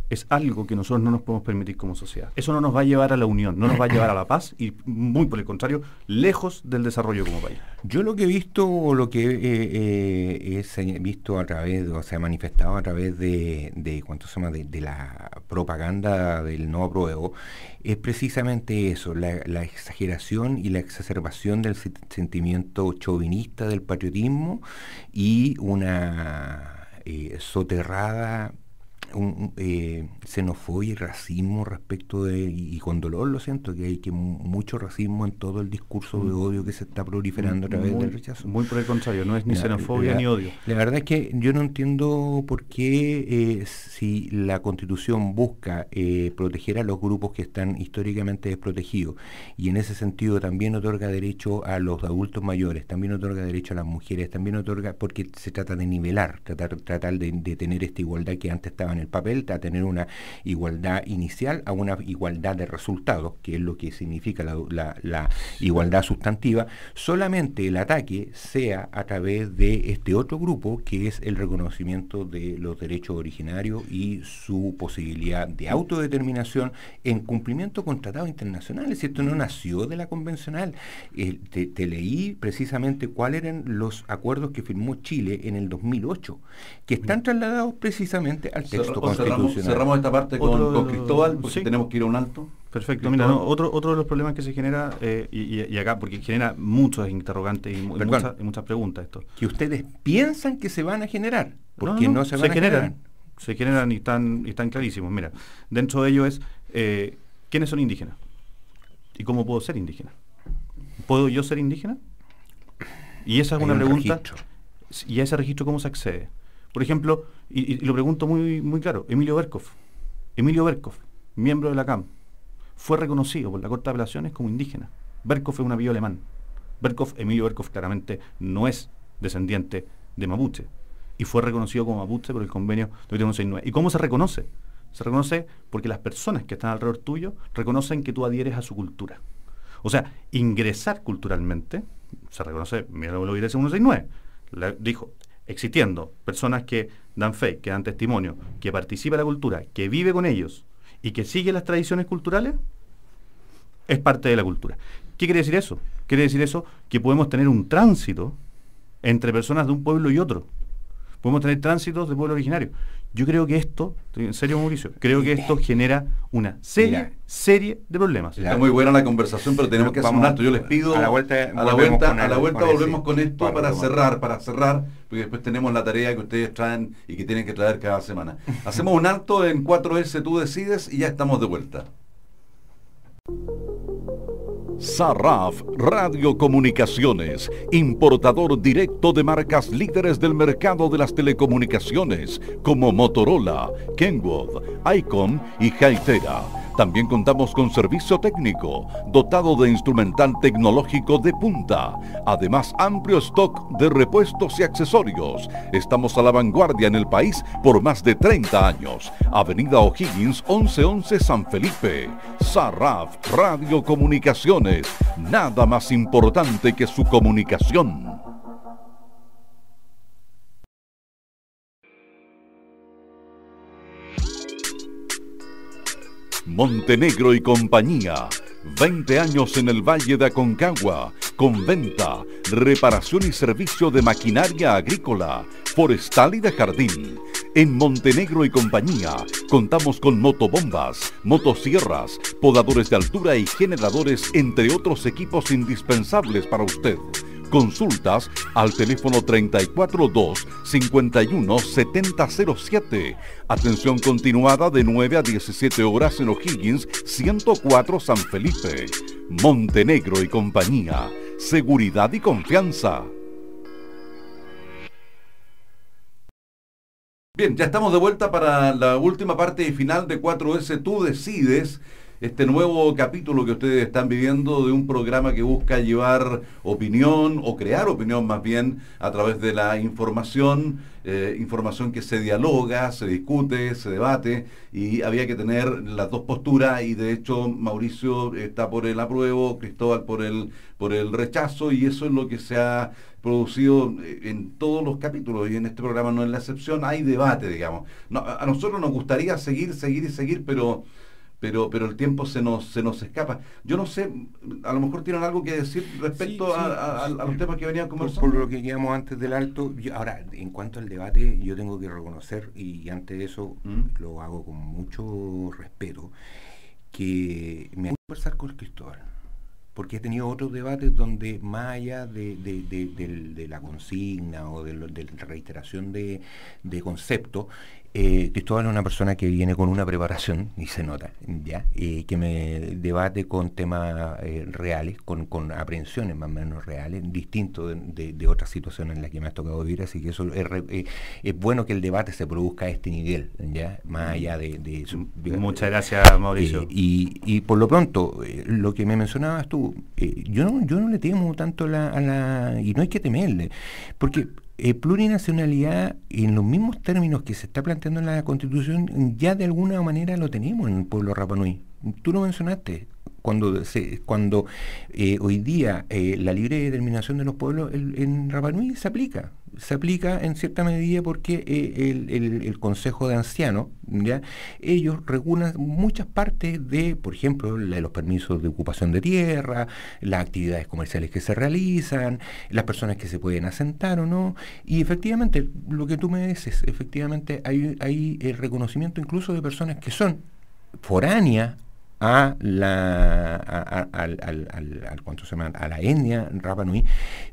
es algo que nosotros no nos podemos permitir como sociedad. Eso no nos va a llevar a la unión, no nos va a llevar a la paz y, muy por el contrario, lejos del desarrollo como país. Yo lo que he visto, o lo que he visto a través, o sea, manifestado a través de ¿cuánto se llama? De la propaganda del no apruebo, es precisamente eso, la exageración y la exacerbación del sentimiento chauvinista del patriotismo y una soterrada xenofobia y racismo respecto de, y con dolor lo siento, que hay mucho racismo en todo el discurso de odio que se está proliferando a través del rechazo. Muy por el contrario, no es ni xenofobia ni odio. La verdad es que yo no entiendo por qué si la Constitución busca proteger a los grupos que están históricamente desprotegidos, y en ese sentido también otorga derecho a los adultos mayores, también otorga derecho a las mujeres, también otorga, porque se trata de nivelar, tratar de tener esta igualdad que antes estaba en el papel, a tener una igualdad inicial a una igualdad de resultados, que es lo que significa la igualdad sustantiva. Solamente el ataque sea a través de este otro grupo, que es el reconocimiento de los derechos originarios y su posibilidad de autodeterminación en cumplimiento con tratados internacionales. Esto no nació de la convencional. Te leí precisamente cuáles eran los acuerdos que firmó Chile en el 2008, que están trasladados precisamente al texto constitucional. Cerramos esta parte con Cristóbal, porque sí, tenemos que ir a un alto. Perfecto, mira, ¿no? Otro de los problemas que se genera, y acá, porque genera muchos interrogantes y muchas preguntas esto. Que ustedes piensan que se van a generar, porque no se van a generar. Se generan y están clarísimos. Mira, dentro de ello es, ¿quiénes son indígenas? ¿Y cómo puedo ser indígena? ¿Puedo yo ser indígena? Y esa es una pregunta. Registro. ¿Y a ese registro cómo se accede? Por ejemplo, y lo pregunto muy, muy claro, Emilio Berkhoff, miembro de la CAM, fue reconocido por la Corte de Apelaciones como indígena. Berkhoff es un apellido alemán. Emilio Berkhoff claramente no es descendiente de mapuche y fue reconocido como mapuche por el convenio de 169. ¿Y cómo se reconoce? Se reconoce porque las personas que están alrededor tuyo reconocen que tú adhieres a su cultura. O sea, ingresar culturalmente se reconoce, mira lo que dice 169. Dijo, existiendo personas que dan fe, que dan testimonio, que participa de la cultura, que vive con ellos y que sigue las tradiciones culturales, es parte de la cultura. ¿Qué quiere decir eso? Quiere decir eso que podemos tener un tránsito entre personas de un pueblo y otro. Podemos tener tránsitos de pueblo originario. Yo creo que esto, en serio Mauricio, creo que esto genera una serie de problemas. Está muy buena la conversación, pero tenemos que hacer un alto. Yo les pido, a la vuelta volvemos con esto para cerrar, porque después tenemos la tarea que ustedes traen y que tienen que traer cada semana. Hacemos un alto en 4S Tú Decides y ya estamos de vuelta. Sarraf Radiocomunicaciones, importador directo de marcas líderes del mercado de las telecomunicaciones como Motorola, Kenwood, Icom y Hytera. También contamos con servicio técnico, dotado de instrumental tecnológico de punta. Además, amplio stock de repuestos y accesorios. Estamos a la vanguardia en el país por más de 30 años. Avenida O'Higgins, 1111 San Felipe. Sarraf Radiocomunicaciones. Nada más importante que su comunicación. Montenegro y compañía, 20 años en el Valle de Aconcagua, con venta, reparación y servicio de maquinaria agrícola, forestal y de jardín. En Montenegro y compañía contamos con motobombas, motosierras, podadores de altura y generadores, entre otros equipos indispensables para usted. Consultas al teléfono 342-51-7007. Atención continuada de 9 a 17 horas en O'Higgins, 104 San Felipe. Montenegro y compañía. Seguridad y confianza. Bien, ya estamos de vuelta para la última parte y final de 4S Tú Decides. Este nuevo capítulo que ustedes están viviendo de un programa que busca llevar opinión, o crear opinión más bien, a través de la información, información que se dialoga, se discute, se debate, y había que tener las dos posturas, y de hecho Mauricio está por el apruebo, Cristóbal por el rechazo, y eso es lo que se ha producido en todos los capítulos, y en este programa no es la excepción. Hay debate, digamos. No, a nosotros nos gustaría seguir, pero el tiempo se nos escapa. Yo no sé, a lo mejor tienen algo que decir respecto a los temas que venían conversando. Por lo que quedamos antes del alto. Ahora, en cuanto al debate, yo tengo que reconocer, y antes de eso lo hago con mucho respeto, que me voy a conversar con Cristóbal, porque he tenido otros debates donde, más allá de la consigna o de la reiteración de conceptos, Cristóbal es una persona que viene con una preparación, y se nota, ¿ya? Que me debate con temas reales, con aprehensiones más o menos reales, distinto de otras situaciones en las que me ha tocado vivir, así que eso es bueno que el debate se produzca a este nivel, ¿ya? Más allá de su... Muchas gracias, Mauricio. Y por lo pronto, lo que me mencionabas tú, yo no le temo tanto y no hay que temerle, porque plurinacionalidad, en los mismos términos que se está planteando en la Constitución, ya de alguna manera lo tenemos en el pueblo Rapa Nui. Tú lo mencionaste, cuando hoy día la libre determinación de los pueblos en Rapa Nui se aplica en cierta medida porque el Consejo de Ancianos, ¿ya? Ellos regulan muchas partes de, por ejemplo, los permisos de ocupación de tierra, las actividades comerciales que se realizan, las personas que se pueden asentar o no, y efectivamente, lo que tú me dices, efectivamente hay el reconocimiento incluso de personas que son foráneas a la etnia Rapa Nui,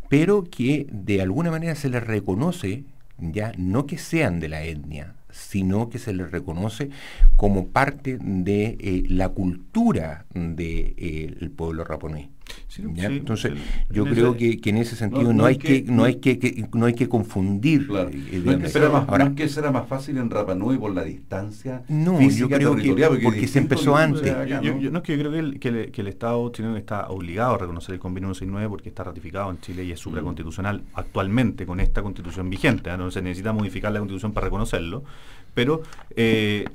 pero que de alguna manera se les reconoce, ya no que sean de la etnia, sino que se les reconoce como parte de la cultura del pueblo Rapa Nui. Sí, entonces yo creo que en ese sentido no hay que confundir. Claro. Ahora, ¿No es que será más fácil en Rapa Nui por la distancia no, física, yo creo que porque se empezó antes. Yo creo que el Estado chileno está obligado a reconocer el convenio 169 porque está ratificado en Chile y es supraconstitucional actualmente con esta constitución vigente, no se necesita modificar la constitución para reconocerlo. Pero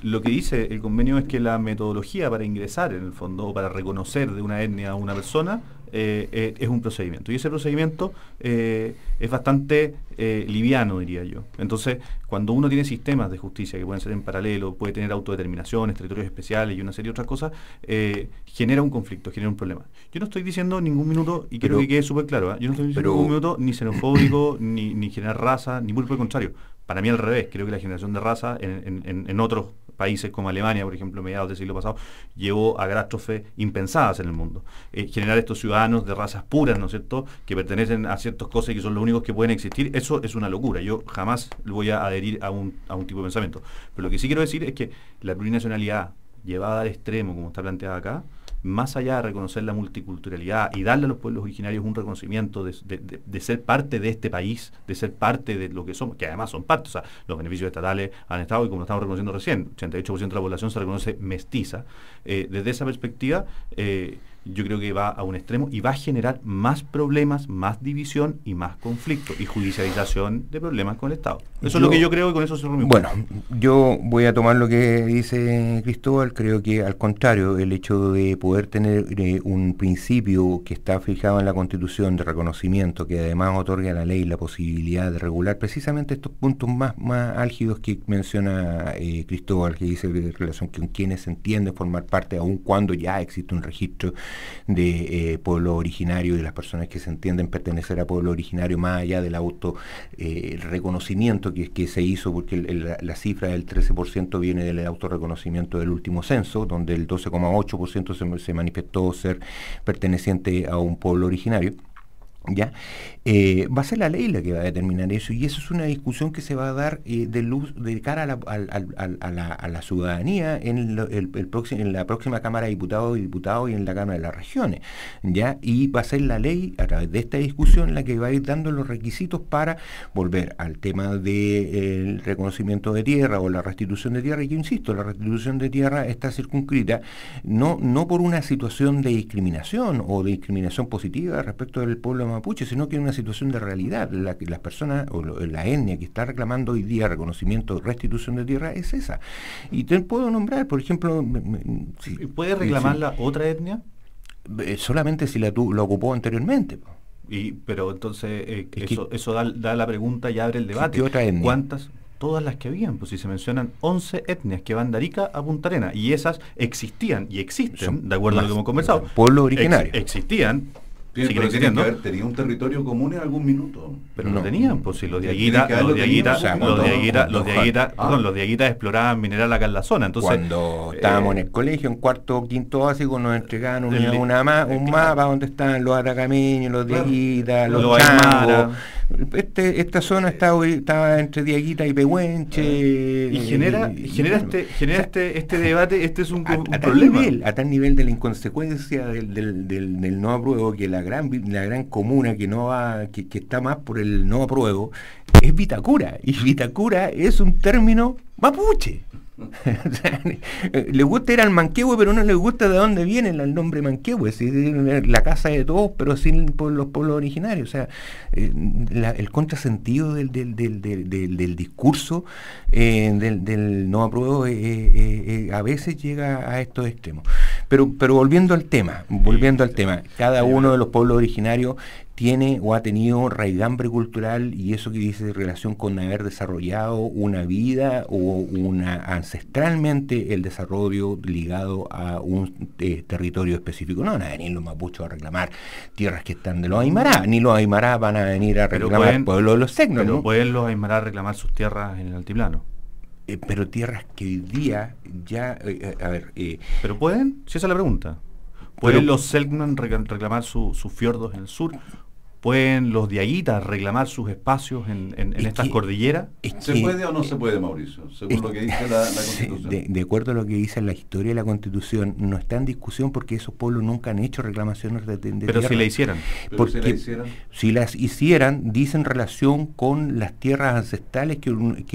lo que dice el convenio es que la metodología para ingresar, en el fondo, o para reconocer de una etnia a una persona, es un procedimiento. Y ese procedimiento es bastante liviano, diría yo. Entonces, cuando uno tiene sistemas de justicia que pueden ser en paralelo, puede tener autodeterminaciones, territorios especiales y una serie de otras cosas, genera un conflicto, genera un problema. Yo no estoy diciendo en ningún minuto, y quiero que quede súper claro, yo no estoy diciendo en ningún minuto ni xenofóbico, ni generar raza, ni muy por el contrario. Para mí al revés, creo que la generación de raza en otros países como Alemania, por ejemplo, mediados del siglo pasado, llevó a catástrofes impensadas en el mundo. Generar estos ciudadanos de razas puras, ¿no es cierto?, que pertenecen a ciertas cosas y que son los únicos que pueden existir, eso es una locura. Yo jamás voy a adherir a un tipo de pensamiento. Pero lo que sí quiero decir es que la plurinacionalidad llevada al extremo, como está planteada acá, más allá de reconocer la multiculturalidad y darle a los pueblos originarios un reconocimiento de ser parte de este país, de ser parte de lo que somos, que además son parte, o sea, los beneficios estatales han estado, y como lo estamos reconociendo recién, 88% de la población se reconoce mestiza. Desde esa perspectiva, yo creo que va a un extremo y va a generar más problemas, más división y más conflicto y judicialización de problemas con el Estado. Eso es lo que yo creo, y con eso se resume. Bueno, yo voy a tomar lo que dice Cristóbal. Creo que al contrario, el hecho de poder tener un principio que está fijado en la Constitución de reconocimiento, que además otorga a la ley la posibilidad de regular precisamente estos puntos más álgidos que menciona Cristóbal, que dice de relación con quienes se entienden formar parte, aun cuando ya existe un registro de pueblo originario y de las personas que se entienden pertenecer a pueblo originario, más allá del autorreconocimiento que se hizo, porque la cifra del 13% viene del autorreconocimiento del último censo, donde el 12,8% se manifestó ser perteneciente a un pueblo originario. ¿Ya? Va a ser la ley la que va a determinar eso, y eso es una discusión que se va a dar de cara a la ciudadanía en la próxima Cámara de Diputados y en la Cámara de las Regiones, ¿ya? Y va a ser la ley, a través de esta discusión, la que va a ir dando los requisitos para volver al tema del reconocimiento de tierra o la restitución de tierra. Y yo insisto, la restitución de tierra está circunscrita no por una situación de discriminación o de discriminación positiva respecto del pueblo mapuche, sino que es una situación de realidad. Las personas o la etnia que está reclamando hoy día reconocimiento, restitución de tierra, es esa. Y te puedo nombrar, por ejemplo... ¿Puede reclamar la otra etnia? Solamente si la ocupó anteriormente. Pero entonces eso da la pregunta y abre el debate. ¿Qué otra etnia? ¿Cuántas? Todas las que habían, pues si se mencionan 11 etnias que van de Arica a Punta Arenas, y esas existían y existen, de acuerdo a lo que hemos conversado. Pueblo originario. Existían. Sí, pero tienen que haber tenido un territorio común en algún minuto. Pero no tenían, pues si los de Aguita exploraban mineral acá en la zona. Entonces, cuando estábamos en el colegio, en cuarto o quinto básico, nos entregaban un mapa donde estaban los atacameños, los de Aguita, los changos. Esta zona estaba entre Diaguita y Pehuenche. Y genera este debate, este es un problema. A tal nivel de la inconsecuencia del no apruebo, que la gran comuna que está más por el no apruebo es Vitacura, y Vitacura es un término mapuche. O sea, le gusta ir al Manquehue, pero no le gusta de dónde viene el nombre Manquehue, es la casa de todos, pero sin los pueblos originarios. O sea, el contrasentido del discurso del no apruebo a veces llega a estos extremos. Pero volviendo al tema, cada uno de los pueblos originarios tiene o ha tenido raigambre cultural, y eso que dice relación con haber desarrollado una vida o ancestralmente el desarrollo ligado a un territorio específico. No van a venir los mapuches a reclamar tierras que están de los Aymará, ni los Aymará van a venir a reclamar el pueblo de los Tecnos. Pero ¿no? ¿pueden los Aymará reclamar sus tierras en el altiplano? pero tierras que hoy día ya, ¿Pero pueden? Si esa es la pregunta. ¿Pueden los Selknam reclamar sus fiordos en el sur? ¿Pueden los diaguitas reclamar sus espacios en estas cordilleras? ¿Se puede o no se puede, Mauricio? Según lo que dice la Constitución. De acuerdo a lo que dice la historia de la Constitución, no está en discusión porque esos pueblos nunca han hecho reclamaciones de Pero tierra. si la hicieran. Porque si las hicieran, dicen relación con las tierras ancestrales que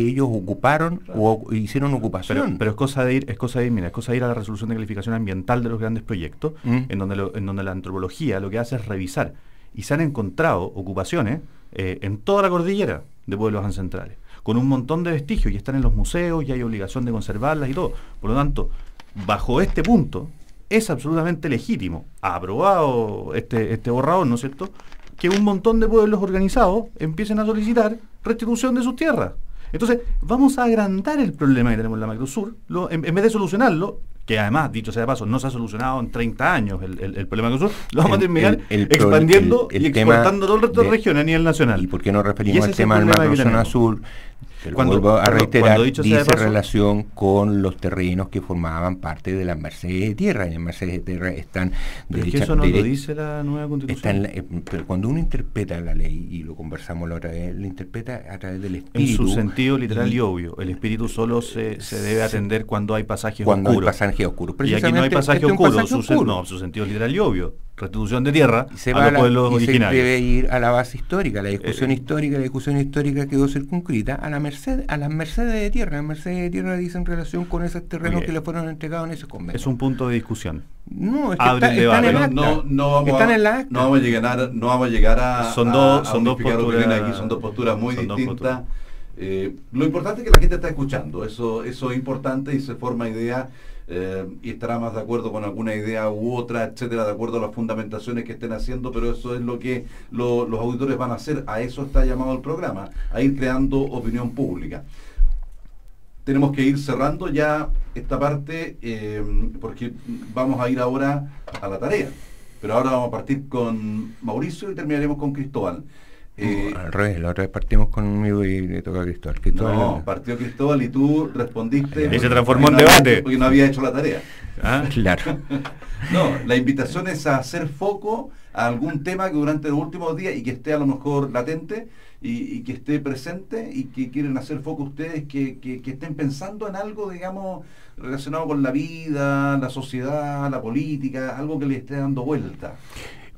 ellos ocuparon o hicieron ocupación. Pero es cosa de ir a la resolución de calificación ambiental de los grandes proyectos, en donde la antropología lo que hace es revisar. Y se han encontrado ocupaciones en toda la cordillera de pueblos ancestrales, con un montón de vestigios, y están en los museos, y hay obligación de conservarlas y todo. Por lo tanto, bajo este punto, es absolutamente legítimo, aprobado este borrador, ¿no es cierto?, que un montón de pueblos organizados empiecen a solicitar restitución de sus tierras. Entonces, vamos a agrandar el problema que tenemos en la Macrosur, en vez de solucionarlo, que además, dicho sea de paso, no se ha solucionado en 30 años el problema que nosotros, lo vamos a terminar expandiendo y exportando todo el resto de regiones a nivel nacional. ¿Y por qué no referimos al tema del Macrozona Sur? Vuelvo a reiterar, dice relación con los terrenos que formaban parte de las mercedes de tierra, y las mercedes de tierra están pero es que eso no lo dice la nueva Constitución. Pero cuando uno interpreta la ley, y lo conversamos la otra vez, lo interpreta a través del espíritu. En su sentido literal y obvio. El espíritu solo se debe atender cuando hay pasajes oscuros. Cuando hay pasajes oscuros. Y aquí no hay pasaje oscuro. Su sentido literal y obvio. Restitución de tierra a los pueblos originarios. Se debe ir a la base histórica, la discusión histórica quedó circunscrita a las mercedes de tierra. Las mercedes de tierra dicen relación con esos terrenos que le fueron entregados en ese convenio. Es un punto de discusión. No, es que están en el acta. No vamos a llegar a son dos posturas aquí, son dos posturas muy distintas. Lo importante es que la gente está escuchando, eso es importante, y se forma idea. Y estará más de acuerdo con alguna idea u otra, etcétera, de acuerdo a las fundamentaciones que estén haciendo, pero eso es lo que los auditores van a hacer. A eso está llamado el programa, a ir creando opinión pública. Tenemos que ir cerrando ya esta parte, porque vamos a ir ahora a la tarea, pero ahora vamos a partir con Mauricio y terminaremos con Cristóbal. Al revés, la otra vez partimos conmigo y le toca a Cristóbal. Partió Cristóbal y tú respondiste. Y se transformó en debate. Porque no había hecho la tarea. Claro. No, la invitación es a hacer foco a algún tema que durante los últimos días, y que esté a lo mejor latente, y que esté presente, y que quieren hacer foco ustedes, que estén pensando en algo, digamos, relacionado con la vida, la sociedad, la política, algo que les esté dando vuelta.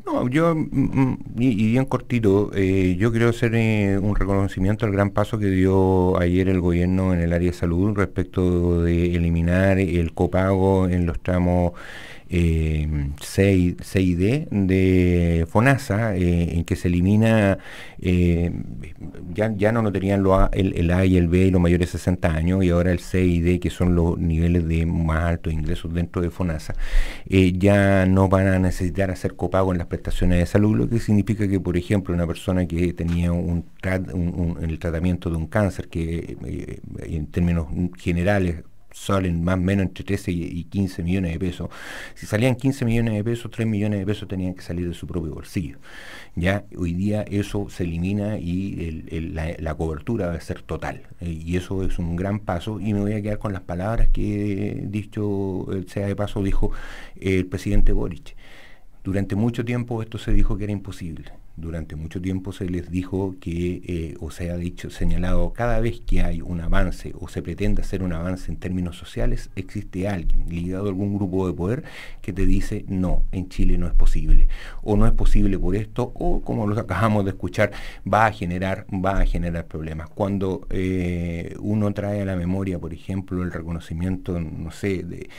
No, yo, y bien cortito, yo quiero hacer un reconocimiento al gran paso que dio ayer el gobierno en el área de salud respecto de eliminar el copago en los tramos C y D de FONASA, en que se elimina, ya no lo tenían el A y el B y los mayores de 60 años, y ahora el C y D, que son los niveles de más altos ingresos dentro de FONASA, ya no van a necesitar hacer copago en las prestaciones de salud, lo que significa que, por ejemplo, una persona que tenía el tratamiento de un cáncer, que en términos generales salen más o menos entre 13 y 15 millones de pesos. Si salían 15 millones de pesos, 3 millones de pesos tenían que salir de su propio bolsillo. Ya hoy día eso se elimina, y la cobertura va a ser total. Y eso es un gran paso, y me voy a quedar con las palabras que, dicho sea de paso, dijo el presidente Boric. Durante mucho tiempo esto se dijo que era imposible. Durante mucho tiempo se les dijo que, o se ha señalado, cada vez que hay un avance o se pretende hacer un avance en términos sociales, existe alguien ligado a algún grupo de poder que te dice, no, en Chile no es posible, o no es posible por esto, o como lo acabamos de escuchar, va a generar problemas. Cuando uno trae a la memoria, por ejemplo, el reconocimiento, no sé, de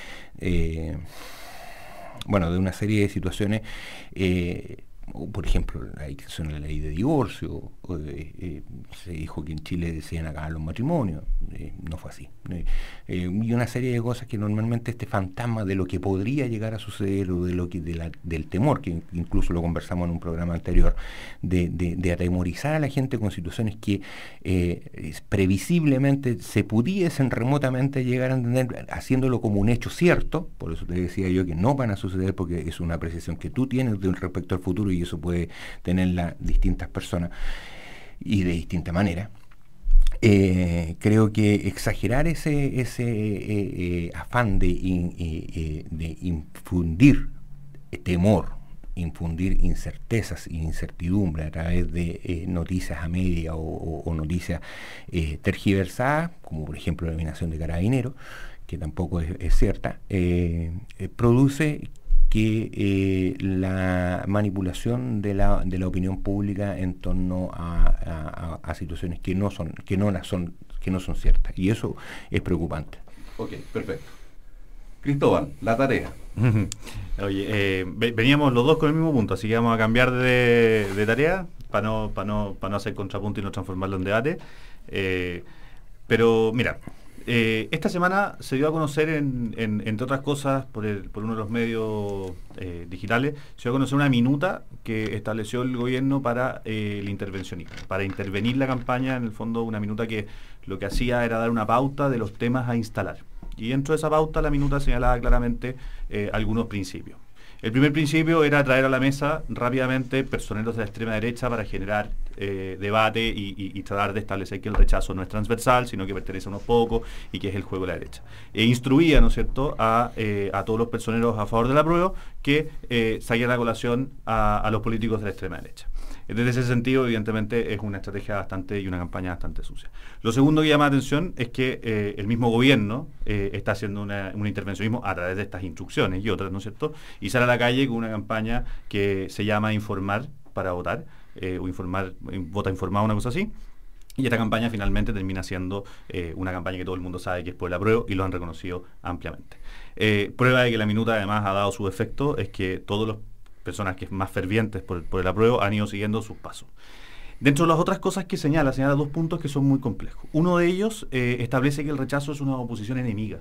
una serie de situaciones, por ejemplo, la ley de divorcio, se dijo que en Chile se iban a acabar los matrimonios, no fue así. Y una serie de cosas que normalmente este fantasma de lo que podría llegar a suceder, o del temor, que incluso lo conversamos en un programa anterior, de atemorizar a la gente con situaciones que previsiblemente se pudiesen remotamente llegar a entender, haciéndolo como un hecho cierto. Por eso te decía yo que no van a suceder, porque es una apreciación que tú tienes respecto al futuro, y eso puede tenerla distintas personas y de distinta manera. Creo que exagerar ese afán de infundir temor, infundir incertezas e incertidumbre a través de noticias a media o noticias tergiversadas, como por ejemplo la eliminación de Carabineros, que tampoco es cierta, produce que la manipulación de la opinión pública en torno a situaciones que no son ciertas, y eso es preocupante. Ok, perfecto. Cristóbal, la tarea. Oye, veníamos los dos con el mismo punto, así que vamos a cambiar de tarea para no hacer contrapunto y no transformarlo en debate. Pero mira, esta semana se dio a conocer, entre otras cosas, por uno de los medios digitales, se dio a conocer una minuta que estableció el gobierno para el intervencionismo, para intervenir la campaña. En el fondo, una minuta que lo que hacía era dar una pauta de los temas a instalar. Y dentro de esa pauta, la minuta señalaba claramente algunos principios. El primer principio era traer a la mesa rápidamente personeros de la extrema derecha para generar debate y tratar de establecer que el rechazo no es transversal, sino que pertenece a unos pocos y que es el juego de la derecha. E instruía, ¿no es cierto?, a todos los personeros a favor del apruebo que saquen a colación a los políticos de la extrema derecha. Desde ese sentido, evidentemente, es una estrategia y una campaña bastante sucia. Lo segundo que llama la atención es que el mismo gobierno está haciendo un intervencionismo a través de estas instrucciones y otras, ¿no es cierto?, y sale a la calle con una campaña que se llama Informar para votar, o vota informado, una cosa así. Y esta campaña finalmente termina siendo una campaña que todo el mundo sabe que es por el apruebo y lo han reconocido ampliamente. Prueba de que la minuta además ha dado su efecto es que todas las personas que más fervientes por el apruebo han ido siguiendo sus pasos. Dentro de las otras cosas que señala dos puntos que son muy complejos. Uno de ellos establece que el rechazo es una oposición enemiga.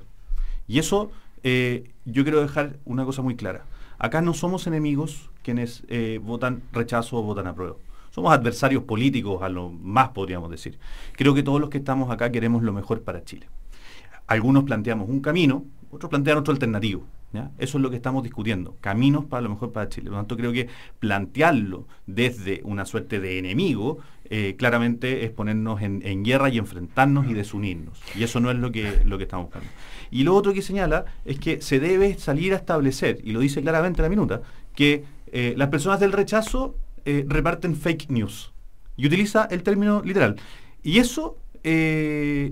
Y eso yo quiero dejar una cosa muy clara. Acá no somos enemigos quienes votan rechazo o votan apruebo. Somos adversarios políticos, a lo más podríamos decir. Creo que todos los que estamos acá queremos lo mejor para Chile. Algunos planteamos un camino, otros plantean otro alternativo, ¿ya? Eso es lo que estamos discutiendo, caminos para lo mejor para Chile. Por lo tanto, creo que plantearlo desde una suerte de enemigo, claramente es ponernos en guerra y enfrentarnos y desunirnos. Y eso no es lo que estamos buscando. Y lo otro que señala es que se debe salir a establecer, y lo dice claramente la minuta, que las personas del rechazo reparten fake news. Y utiliza el término literal. Y eso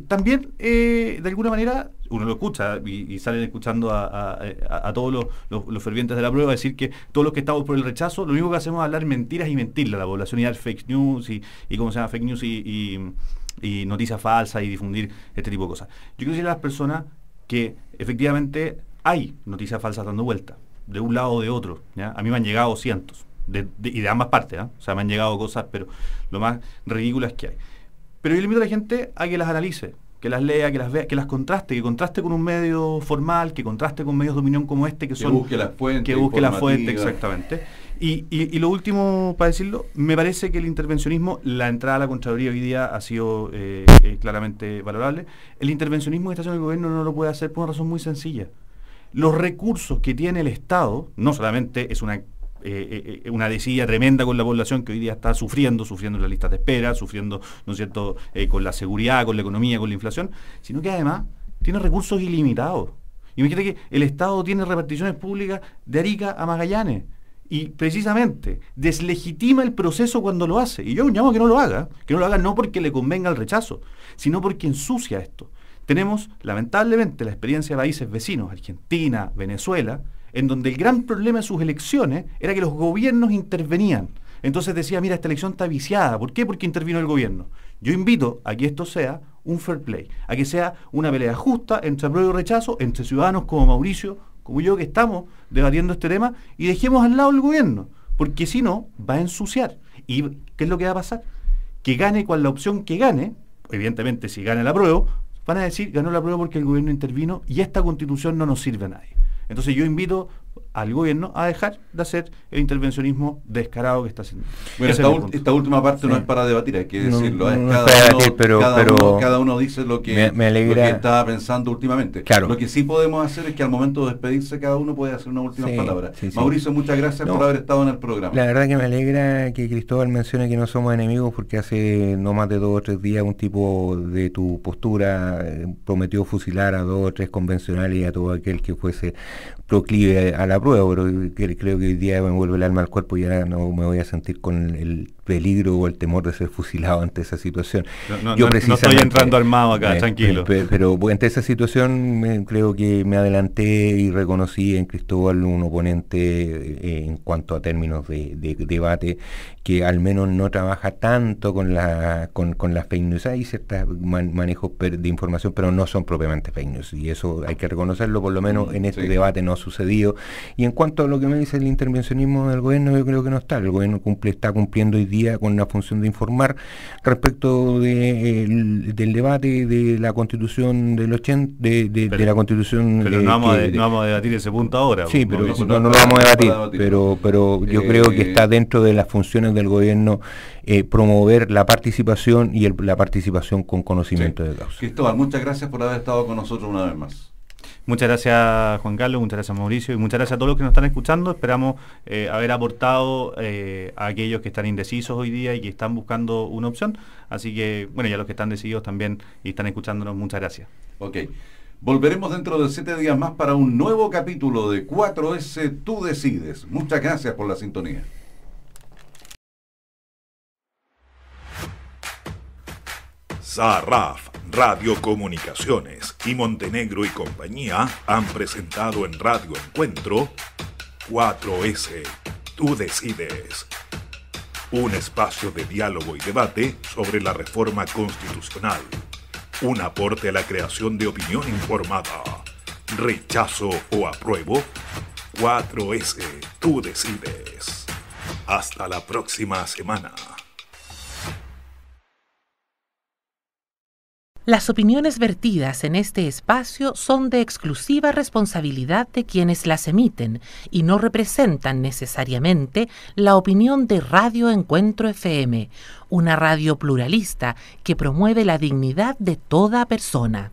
también, de alguna manera, uno lo escucha y salen escuchando a todos los fervientes de la prueba decir que todos los que estamos por el rechazo, lo único que hacemos es hablar mentiras y mentirle a la población y dar fake news y ¿cómo se llama? Fake news y noticias falsas y difundir este tipo de cosas. Yo quiero decirle a las personas que efectivamente hay noticias falsas dando vuelta, de un lado o de otro, ¿ya? A mí me han llegado cientos, y de ambas partes, ¿eh? O sea, me han llegado cosas, pero lo más ridículas que hay. Pero yo le invito a la gente a que las analice, que las lea, que las vea, que las contraste, que contraste con un medio formal, que contraste con medios de opinión como este, que busque la fuente. Que busque la fuente, exactamente. Y lo último, para decirlo, me parece que el intervencionismo, la entrada a la Contraloría hoy día ha sido claramente valorable. El intervencionismo que está haciendo el gobierno no lo puede hacer por una razón muy sencilla. Los recursos que tiene el Estado, no solamente es una desidia tremenda con la población que hoy día está sufriendo las listas de espera, sufriendo, ¿no es cierto?, con la seguridad, con la economía, con la inflación, sino que además tiene recursos ilimitados. Imagínate que el Estado tiene reparticiones públicas de Arica a Magallanes y precisamente deslegitima el proceso cuando lo hace. Y yo llamo a que no lo haga no porque le convenga el rechazo, sino porque ensucia esto. Tenemos, lamentablemente, la experiencia de países vecinos, Argentina, Venezuela, en donde el gran problema de sus elecciones era que los gobiernos intervenían. Entonces decía, mira, esta elección está viciada. ¿Por qué? Porque intervino el gobierno. Yo invito a que esto sea un fair play, a que sea una pelea justa entre apruebo y rechazo, entre ciudadanos como Mauricio, como yo, que estamos debatiendo este tema, y dejemos al lado el gobierno, porque si no, va a ensuciar. ¿Y qué es lo que va a pasar? Que gane con la opción que gane, evidentemente si gana el apruebo, van a decir, ganó el apruebo porque el gobierno intervino y esta constitución no nos sirve a nadie. Entonces yo invito al gobierno a dejar de hacer el intervencionismo descarado que está haciendo. Bueno, esta última parte no es para debatir, hay que decirlo. Cada uno dice lo que, me alegra, lo que estaba pensando últimamente. Claro. Lo que sí podemos hacer es que al momento de despedirse cada uno puede hacer una última palabra. Mauricio, muchas gracias por haber estado en el programa. La verdad que me alegra que Cristóbal mencione que no somos enemigos, porque hace no más de 2 o 3 días un tipo de tu postura prometió fusilar a 2 o 3 convencionales y a todo aquel que fuese proclive a la prueba, pero creo que hoy día me vuelve el alma al cuerpo y ya no me voy a sentir con el peligro o el temor de ser fusilado ante esa situación. No estoy entrando armado acá, tranquilo. Pero ante esa situación creo que me adelanté y reconocí en Cristóbal un oponente en cuanto a términos de debate, que al menos no trabaja tanto con las fake news. Hay ciertos manejos de información, pero no son propiamente fake news, y eso hay que reconocerlo, por lo menos en este debate no ha sucedido. Y en cuanto a lo que me dice el intervencionismo del gobierno, yo creo que no está. El gobierno está cumpliendo hoy día con la función de informar respecto del debate de la Constitución del 80, de la Constitución. Pero no vamos a debatir ese punto ahora. Sí, pero no lo vamos a debatir. Pero yo creo que está dentro de las funciones del gobierno promover la participación y la participación con conocimiento de causa. Cristóbal, muchas gracias por haber estado con nosotros una vez más. Muchas gracias, Juan Carlos, muchas gracias, Mauricio, y muchas gracias a todos los que nos están escuchando. Esperamos haber aportado a aquellos que están indecisos hoy día y que están buscando una opción. Así que, bueno, ya los que están decididos también y están escuchándonos, muchas gracias. Ok. Volveremos dentro de 7 días más para un nuevo capítulo de 4S Tú Decides. Muchas gracias por la sintonía. Sarraf, Radiocomunicaciones y Montenegro y compañía han presentado en Radio Encuentro 4S, Tú Decides. Un espacio de diálogo y debate sobre la reforma constitucional. Un aporte a la creación de opinión informada. Rechazo o apruebo. 4S, Tú Decides. Hasta la próxima semana. Las opiniones vertidas en este espacio son de exclusiva responsabilidad de quienes las emiten y no representan necesariamente la opinión de Radio Encuentro FM, una radio pluralista que promueve la dignidad de toda persona.